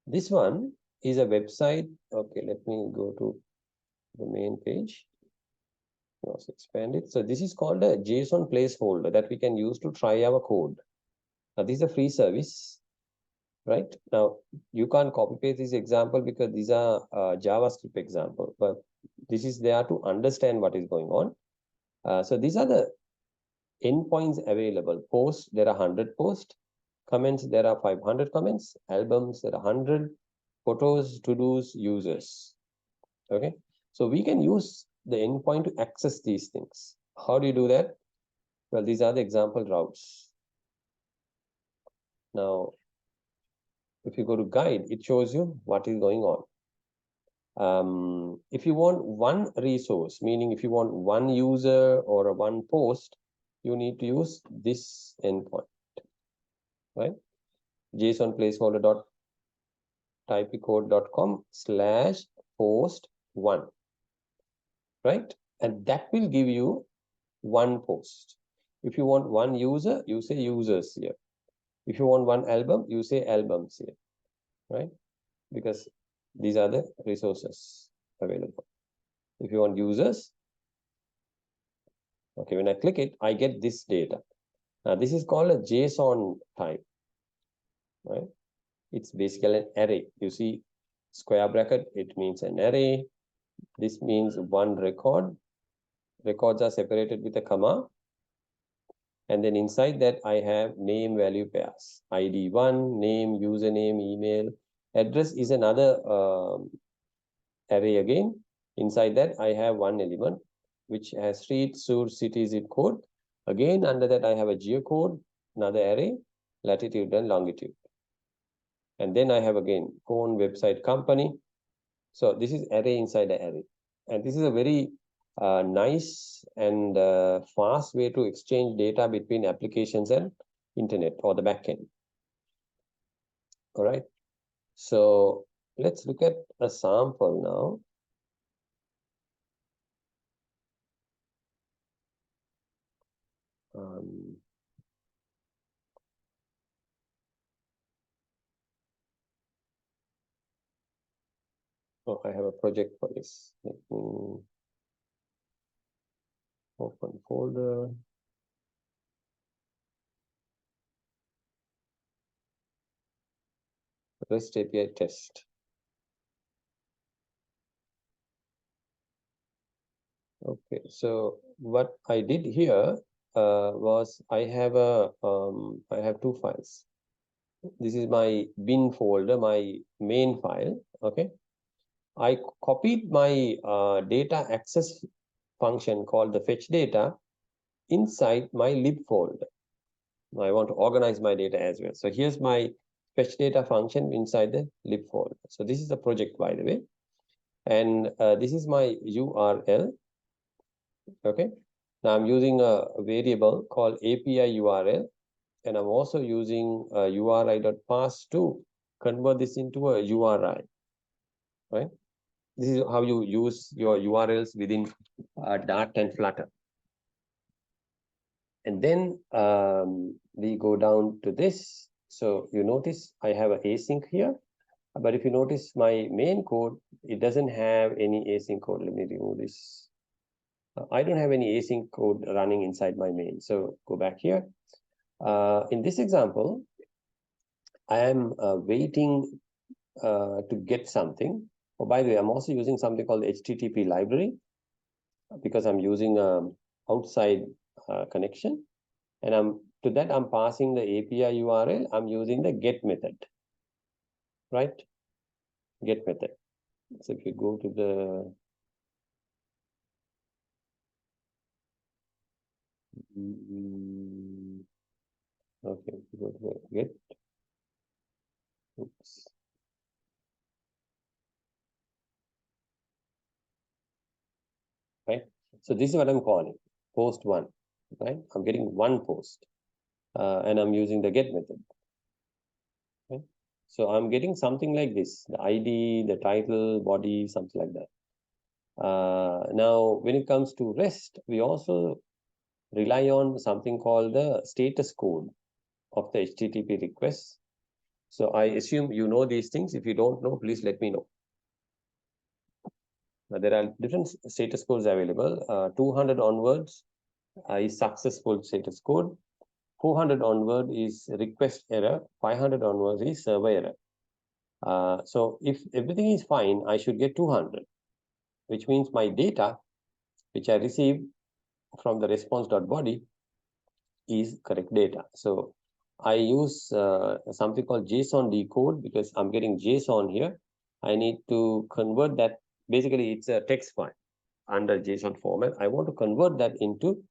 this one is a website. Okay, let me go to the main page. Also expand it. So this is called a JSON placeholder that we can use to try our code. Now, this is a free service, right? Now, you can't copy paste this example because these are JavaScript example, but this is there to understand what is going on. So these are the endpoints available. Posts, there are 100 posts. Comments, there are 500 comments. Albums, there are 100. Photos, to-dos, users. Okay, so we can use the endpoint to access these things. How do you do that? Well, these are the example routes. Now, if you go to guide, it shows you what is going on. If you want one resource, meaning if you want one user or a one post, you need to use this endpoint, right? JSON placeholder.typicode.com/post1, right? And that will give you one post. If you want one user, you say users here. If you want one album, you say albums here, right? Because these are the resources available. If you want users, okay, when I click it, I get this data. Now, this is called a JSON type, right? It's basically an array. You see square bracket, it means an array. This means one record. Records are separated with a comma. And then inside that, I have name value pairs. ID1, name, username, email. Address is another array again. Inside that, I have one element, which has street, source, city, zip code. Again, under that, I have a geocode, another array, latitude and longitude. And then I have again phone, website, company. So this is array inside the array. And this is a very nice and fast way to exchange data between applications and internet or the backend. All right. So let's look at a sample now. Oh, I have a project for this. Let me open folder. REST API test. Okay, so what I did here was I have two files. This is my bin folder, my main file. Okay, I copied my data access function called the fetch data inside my lib folder. I want to organize my data as well. So here's my fetch data function inside the lib folder. So this is the project, by the way. And this is my URL. Okay. Now I'm using a variable called API URL. And I'm also using URI.parse to convert this into a URI. Right. This is how you use your URLs within Dart and Flutter. And then we go down to this. So you notice I have an async here. But if you notice my main code, it doesn't have any async code. Let me remove this. I don't have any async code running inside my main. So go back here. In this example, I am waiting to get something. Oh, by the way, I'm also using something called HTTP library because I'm using outside connection. And to that, I'm passing the API URL. I'm using the get method, right? Get method. So if you go to the okay, go to the get. Oops. Right. So this is what I'm calling post one. Right. I'm getting one post, and I'm using the get method. Okay. So I'm getting something like this: the ID, the title, body, something like that. Now, when it comes to REST, we also rely on something called the status code of the HTTP request. So I assume you know these things. If you don't know, please let me know. Now, there are different status codes available. 200 onwards is successful status code. 400 onward is request error, 500 onwards is server error. So if everything is fine, I should get 200, which means my data, which I receive from the response.body, is correct data. So I use something called JSON decode because I'm getting JSON here. I need to convert that. Basically, it's a text file under JSON format. I want to convert that into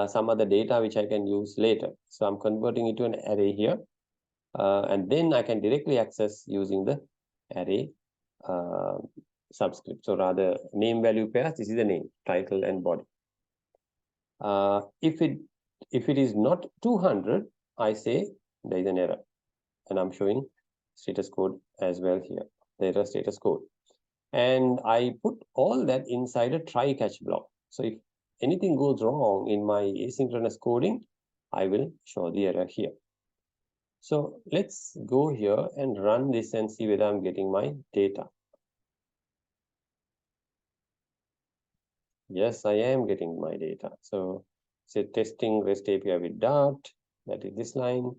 some other data which I can use later. So I'm converting it to an array here. And then I can directly access using the array subscript. So rather name value pairs, this is the name, title and body. If it is not 200, I say there is an error, and I'm showing status code as well here, the error status code. And I put all that inside a try catch block. So if anything goes wrong in my asynchronous coding, I will show the error here. So let's go here and run this and see whether I'm getting my data. Yes, I am getting my data. So say testing REST API with Dart, that is this line.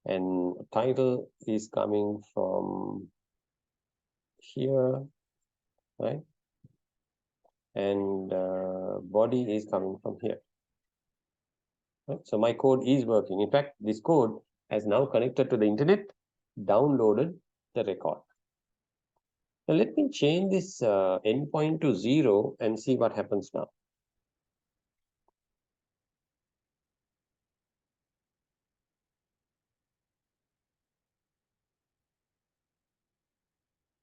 And title is coming from here, right? And body is coming from here. Right? So my code is working. In fact, this code has now connected to the internet, downloaded the record. Now let me change this endpoint to 0 and see what happens now.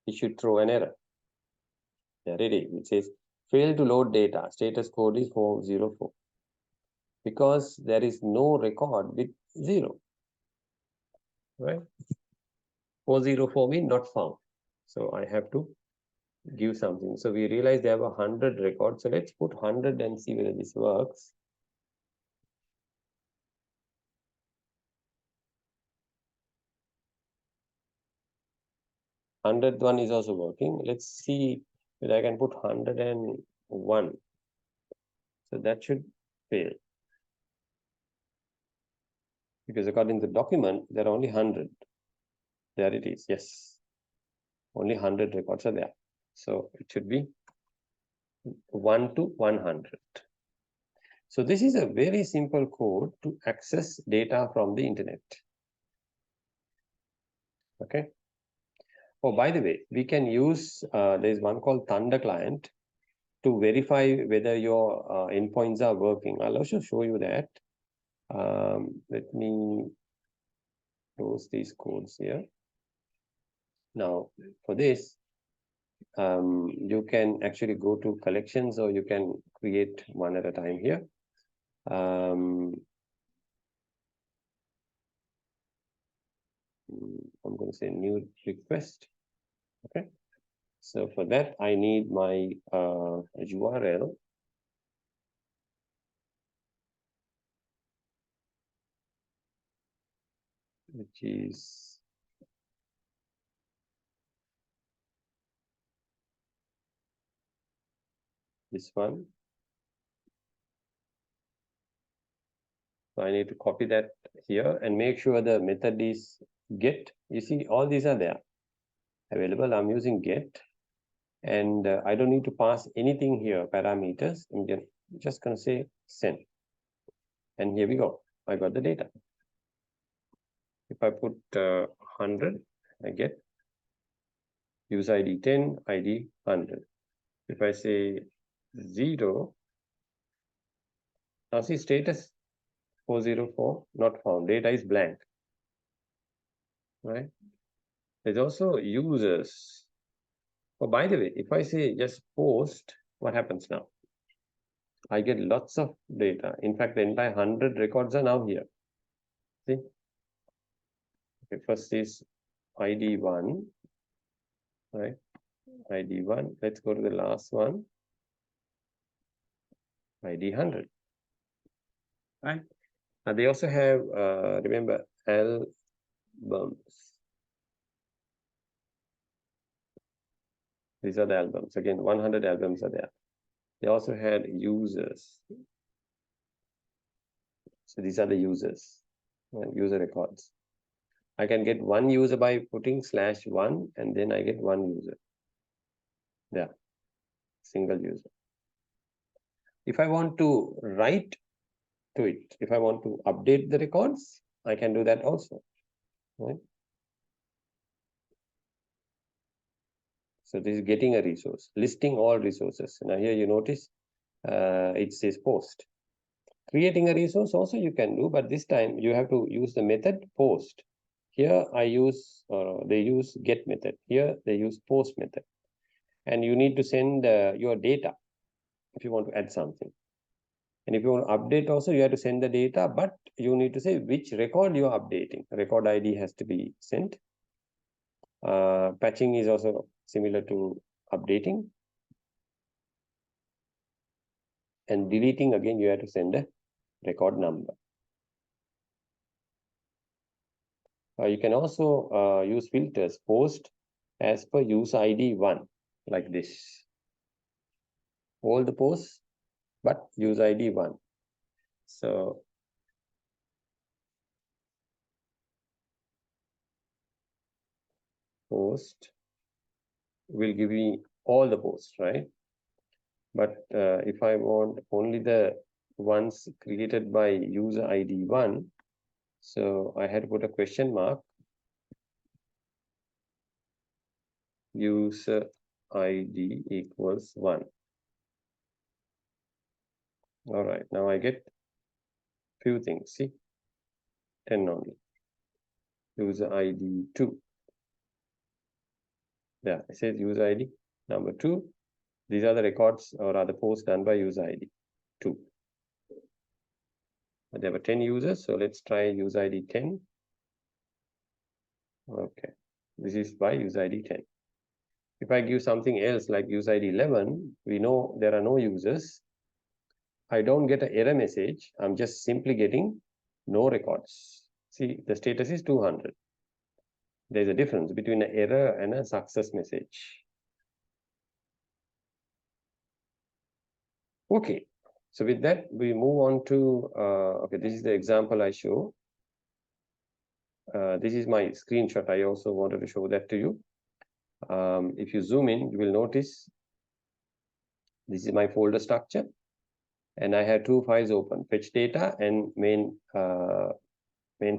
It should throw an error. There it is. It says fail to load data. Status code is 404. Because there is no record with 0. Right? 404 means not found. So I have to give something. So we realize they have 100 records. So let's put 100 and see whether this works. Hundredth one is also working. Let's see whether I can put 101. So that should fail. Because according to the document, there are only 100. There it is. Yes. Only 100 records are there. So it should be 1 to 100. So this is a very simple code to access data from the internet. Okay. Oh, by the way, we can use, there's one called Thunder client to verify whether your endpoints are working. I'll also show you that. Let me close these codes here. Now, for this, you can actually go to collections or you can create one at a time here. I'm going to say new request. Okay. So for that, I need my URL. Which is this one. So I need to copy that here and make sure the method is get. You see, all these are there available. I'm using get, and I don't need to pass anything here, parameters. I'm just going to say send. And here we go. I got the data. If I put 100, I get user ID 10, ID 100. If I say 0, now see status 404, not found. Data is blank. Right? There's also users. Oh, by the way, if I say just post, what happens now? I get lots of data. In fact, the entire 100 records are now here. See? Okay, first is ID 1, right? ID 1. Let's go to the last one. ID 100. Right? Now they also have, remember, albums. These are the albums. Again, 100 albums are there. They also had users. So these are the users. user records. I can get one user by putting /1 and then I get one user. Yeah, single user. If I want to write to it, if I want to update the records, I can do that also. Right? So this is getting a resource, listing all resources. Now here you notice it says post. Creating a resource also you can do, but this time you have to use the method post. Here I use, they use get method. Here they use post method. And you need to send your data if you want to add something. And if you want to update also, you have to send the data, but you need to say which record you are updating. Record ID has to be sent. Patching is also similar to updating. And deleting, again, you have to send a record number. You can also use filters, post as per use ID 1, like this. All the posts, but use ID 1. So post will give me all the posts, right? But if I want only the ones created by user ID 1, so I had to put a question mark. User ID equals 1. All right, now I get few things. See, 10 only. User ID 2. Yeah, it says user ID number 2. These are the records or other posts done by user ID 2. There were 10 users, so let's try user ID 10. Okay, this is by user ID 10. If I give something else like user ID 11, we know there are no users. I don't get an error message. I'm just simply getting no records. See, the status is 200. There's a difference between an error and a success message. Okay, so with that, we move on to, okay, this is the example I show. This is my screenshot. I also wanted to show that to you. If you zoom in, you will notice this is my folder structure. And I have two files open, fetch data and main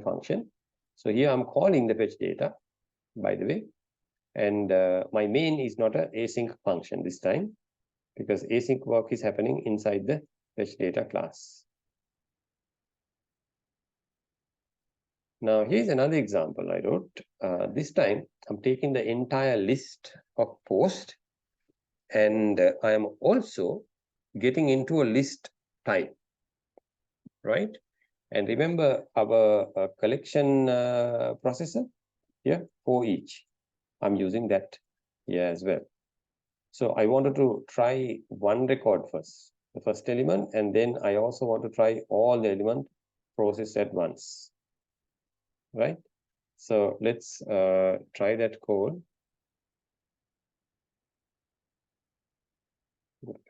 function. So here I'm calling the fetch data, by the way. And my main is not an async function this time, because async work is happening inside the fetch data class. Now, here's another example I wrote. This time, I'm taking the entire list of posts, and I am also getting into a list type, right? And remember our collection processor here for each. I'm using that here as well. So I wanted to try one record first, the first element, and then I also want to try all the element process at once, right? So let's try that code.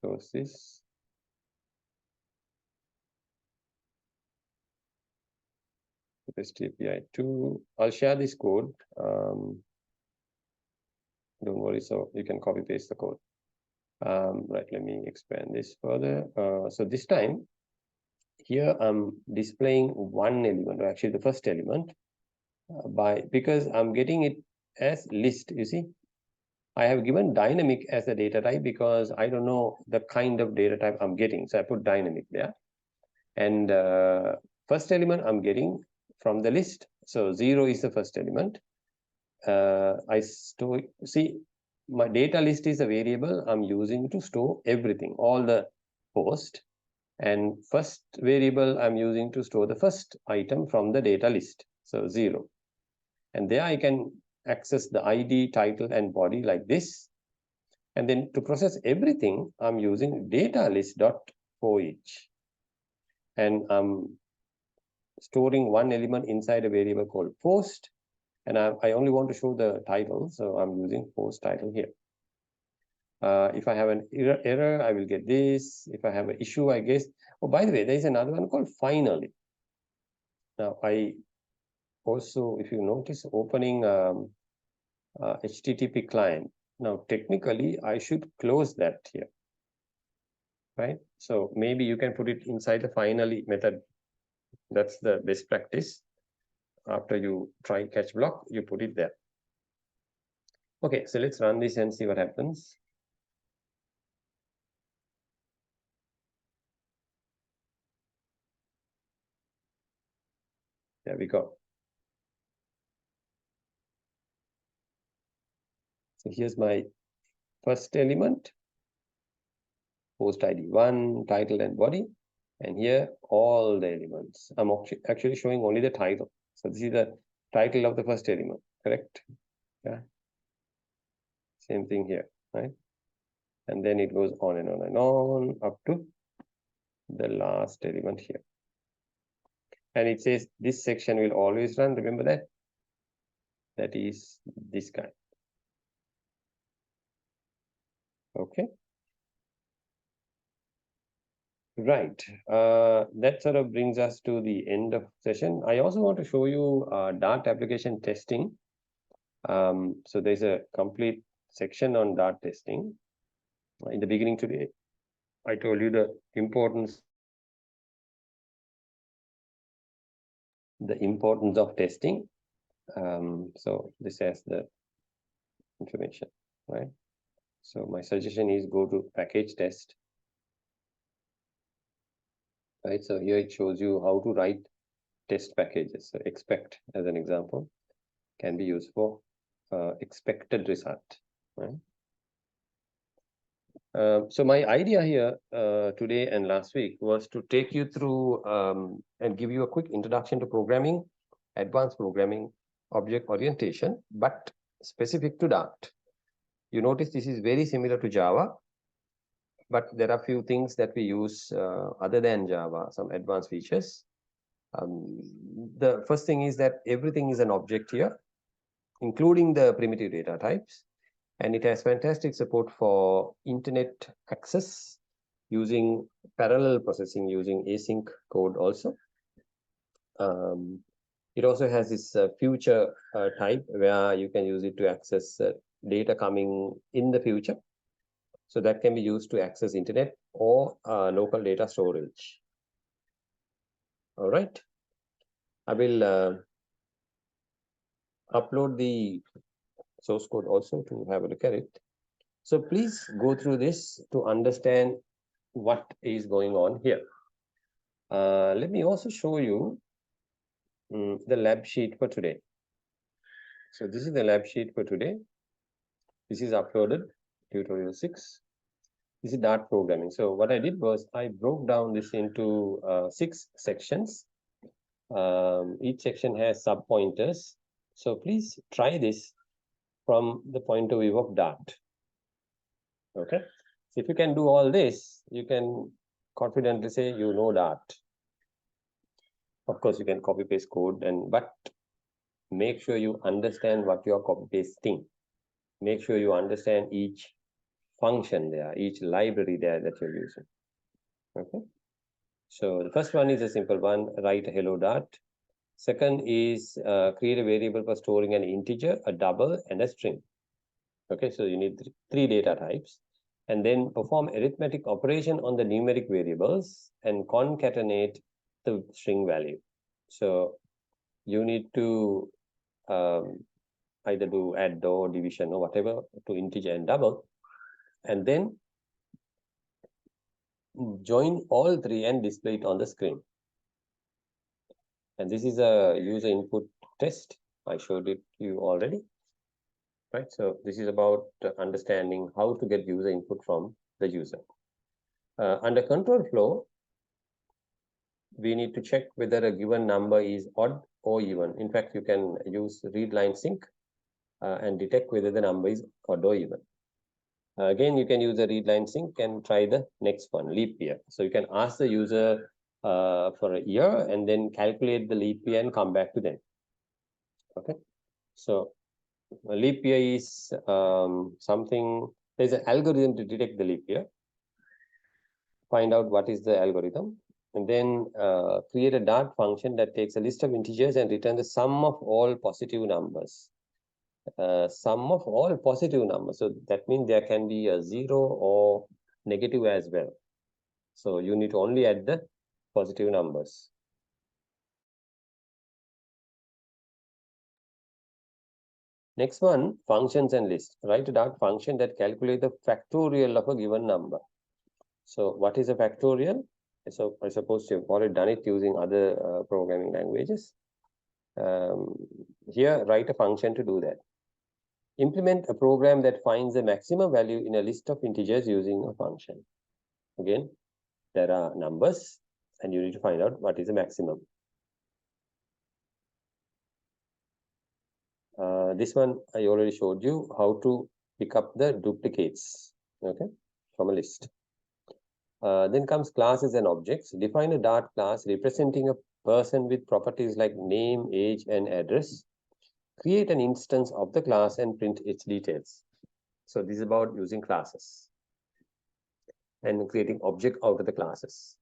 Close this. STPI2. I'll share this code. Don't worry, so you can copy paste the code. Right, let me expand this further. So this time, here I'm displaying one element, or actually the first element, because I'm getting it as list, you see. I have given dynamic as a data type because I don't know the kind of data type I'm getting. So I put dynamic there. And first element I'm getting from the list. So 0 is the first element. I store, see, my data list is a variable I'm using to store everything, all the post. And first variable I'm using to store the first item from the data list. So 0. And there I can access the ID, title, and body like this. And then to process everything, I'm using data list.forEach. And I'm storing one element inside a variable called post. And I only want to show the title, so I'm using post title here. If I have an error, I will get this. If I have an issue, I guess. Oh, by the way, there is another one called finally. Now, I also, if you notice, opening HTTP client. Now, technically, I should close that here, right? So maybe you can put it inside the finally method. That's the best practice. After you try catch block, you put it there. Okay, so let's run this and see what happens. There we go. So here's my first element, post ID 1, title and body. And here, all the elements. I'm actually showing only the title. So this is the title of the first element, correct? Yeah. Same thing here, right? And then it goes on and on and on up to the last element here. And it says this section will always run. Remember that? That is this guy. Okay. Right. That sort of brings us to the end of session. I also want to show you Dart application testing. So there's a complete section on Dart testing. In the beginning today, I told you the importance of testing. So this has the information, right? So my suggestion is go to package test. Right, so here it shows you how to write test packages. So expect, as an example, can be used for expected result. Right? So my idea here today and last week was to take you through and give you a quick introduction to programming, advanced programming, object orientation, but specific to Dart. You notice this is very similar to Java, but there are a few things that we use other than Java, some advanced features. The first thing is that everything is an object here, including the primitive data types. And it has fantastic support for internet access using parallel processing using async code also. It also has this future type where you can use it to access data coming in the future. So that can be used to access internet or local data storage. All right. I will upload the source code also to have a look at it. So please go through this to understand what is going on here. Let me also show you the lab sheet for today. So this is the lab sheet for today. This is uploaded, tutorial 6. This is Dart programming. So what I did was I broke down this into 6 sections. Each section has sub-pointers. So please try this from the point of view of Dart. Okay. So if you can do all this, you can confidently say you know Dart. Of course, you can copy paste code, but make sure you understand what you are copy pasting. Make sure you understand each function there, each library there that you're using. Okay. So the first one is a simple one, write a hello Dart. Second is create a variable for storing an integer, a double, and a string. Okay, so you need 3 data types. And then perform arithmetic operation on the numeric variables and concatenate the string value. So you need to either do add or division or whatever to integer and double, and then join all 3 and display it on the screen. And this is a user input test. I showed it to you already. Right, so this is about understanding how to get user input from the user. Under control flow, we need to check whether a given number is odd or even. In fact, you can use read line sync and detect whether the number is odd or even. Again, you can use a read line sync and try the next one, leap year. So you can ask the user for a year and then calculate the leap year and come back to them. Okay, so a leap year is something, there's an algorithm to detect the leap year. Find out what is the algorithm. and then create a dart function that takes a list of integers and return the sum of all positive numbers. Sum of all positive numbers. So that means there can be a 0 or negative as well. So you need to only add the positive numbers. Next one, functions and lists. Write a dart function that calculates the factorial of a given number. So what is a factorial? So I suppose you've already done it using other programming languages. Here, write a function to do that. Implement a program that finds the maximum value in a list of integers using a function. Again, there are numbers, and you need to find out what is the maximum. This one, I already showed you how to pick up the duplicates, okay, from a list. Then comes classes and objects. Define a Dart class representing a person with properties like name, age, and address. Create an instance of the class and print its details. So this is about using classes and creating object out of the classes.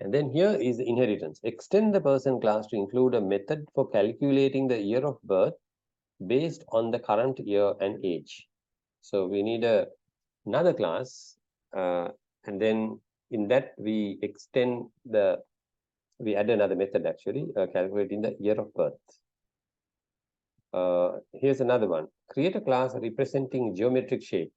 And then here is the inheritance. Extend the person class to include a method for calculating the year of birth based on the current year and age. So we need another class, and then in that we add another method actually, calculating the year of birth. Here's another one. Create a class representing geometric shape.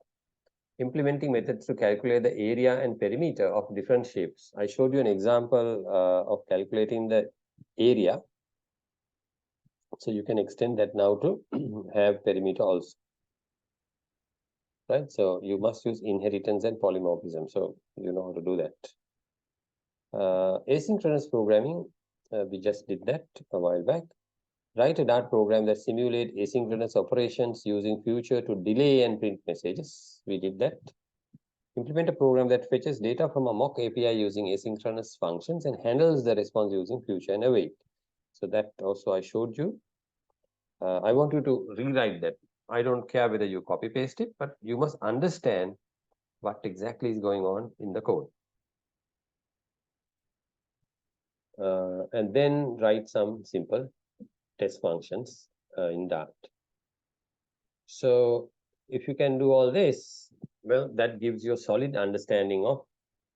Implementing methods to calculate the area and perimeter of different shapes. I showed you an example of calculating the area. So you can extend that now to have perimeter also. Right? So you must use inheritance and polymorphism. So you know how to do that. Asynchronous programming, we just did that a while back. Write a Dart program that simulates asynchronous operations using future to delay and print messages. We did that. Implement a program that fetches data from a mock API using asynchronous functions and handles the response using future and await. So that also I showed you. I want you to rewrite that. I don't care whether you copy paste it, but you must understand what exactly is going on in the code. And then write some simple test functions in Dart. So if you can do all this, well, that gives you a solid understanding of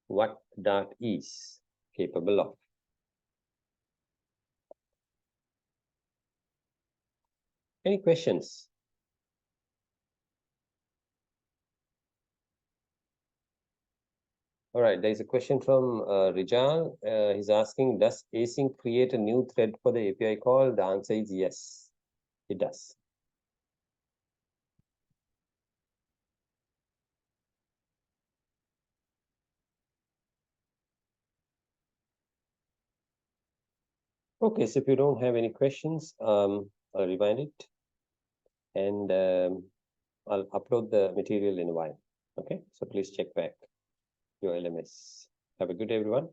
what Dart is capable of. Any questions? All right, there's a question from Rijal. He's asking, does async create a new thread for the API call? The answer is yes, it does. Okay, so if you don't have any questions, I'll rewind it and I'll upload the material in a while. Okay, so please check back your LMS. Have a good day, everyone.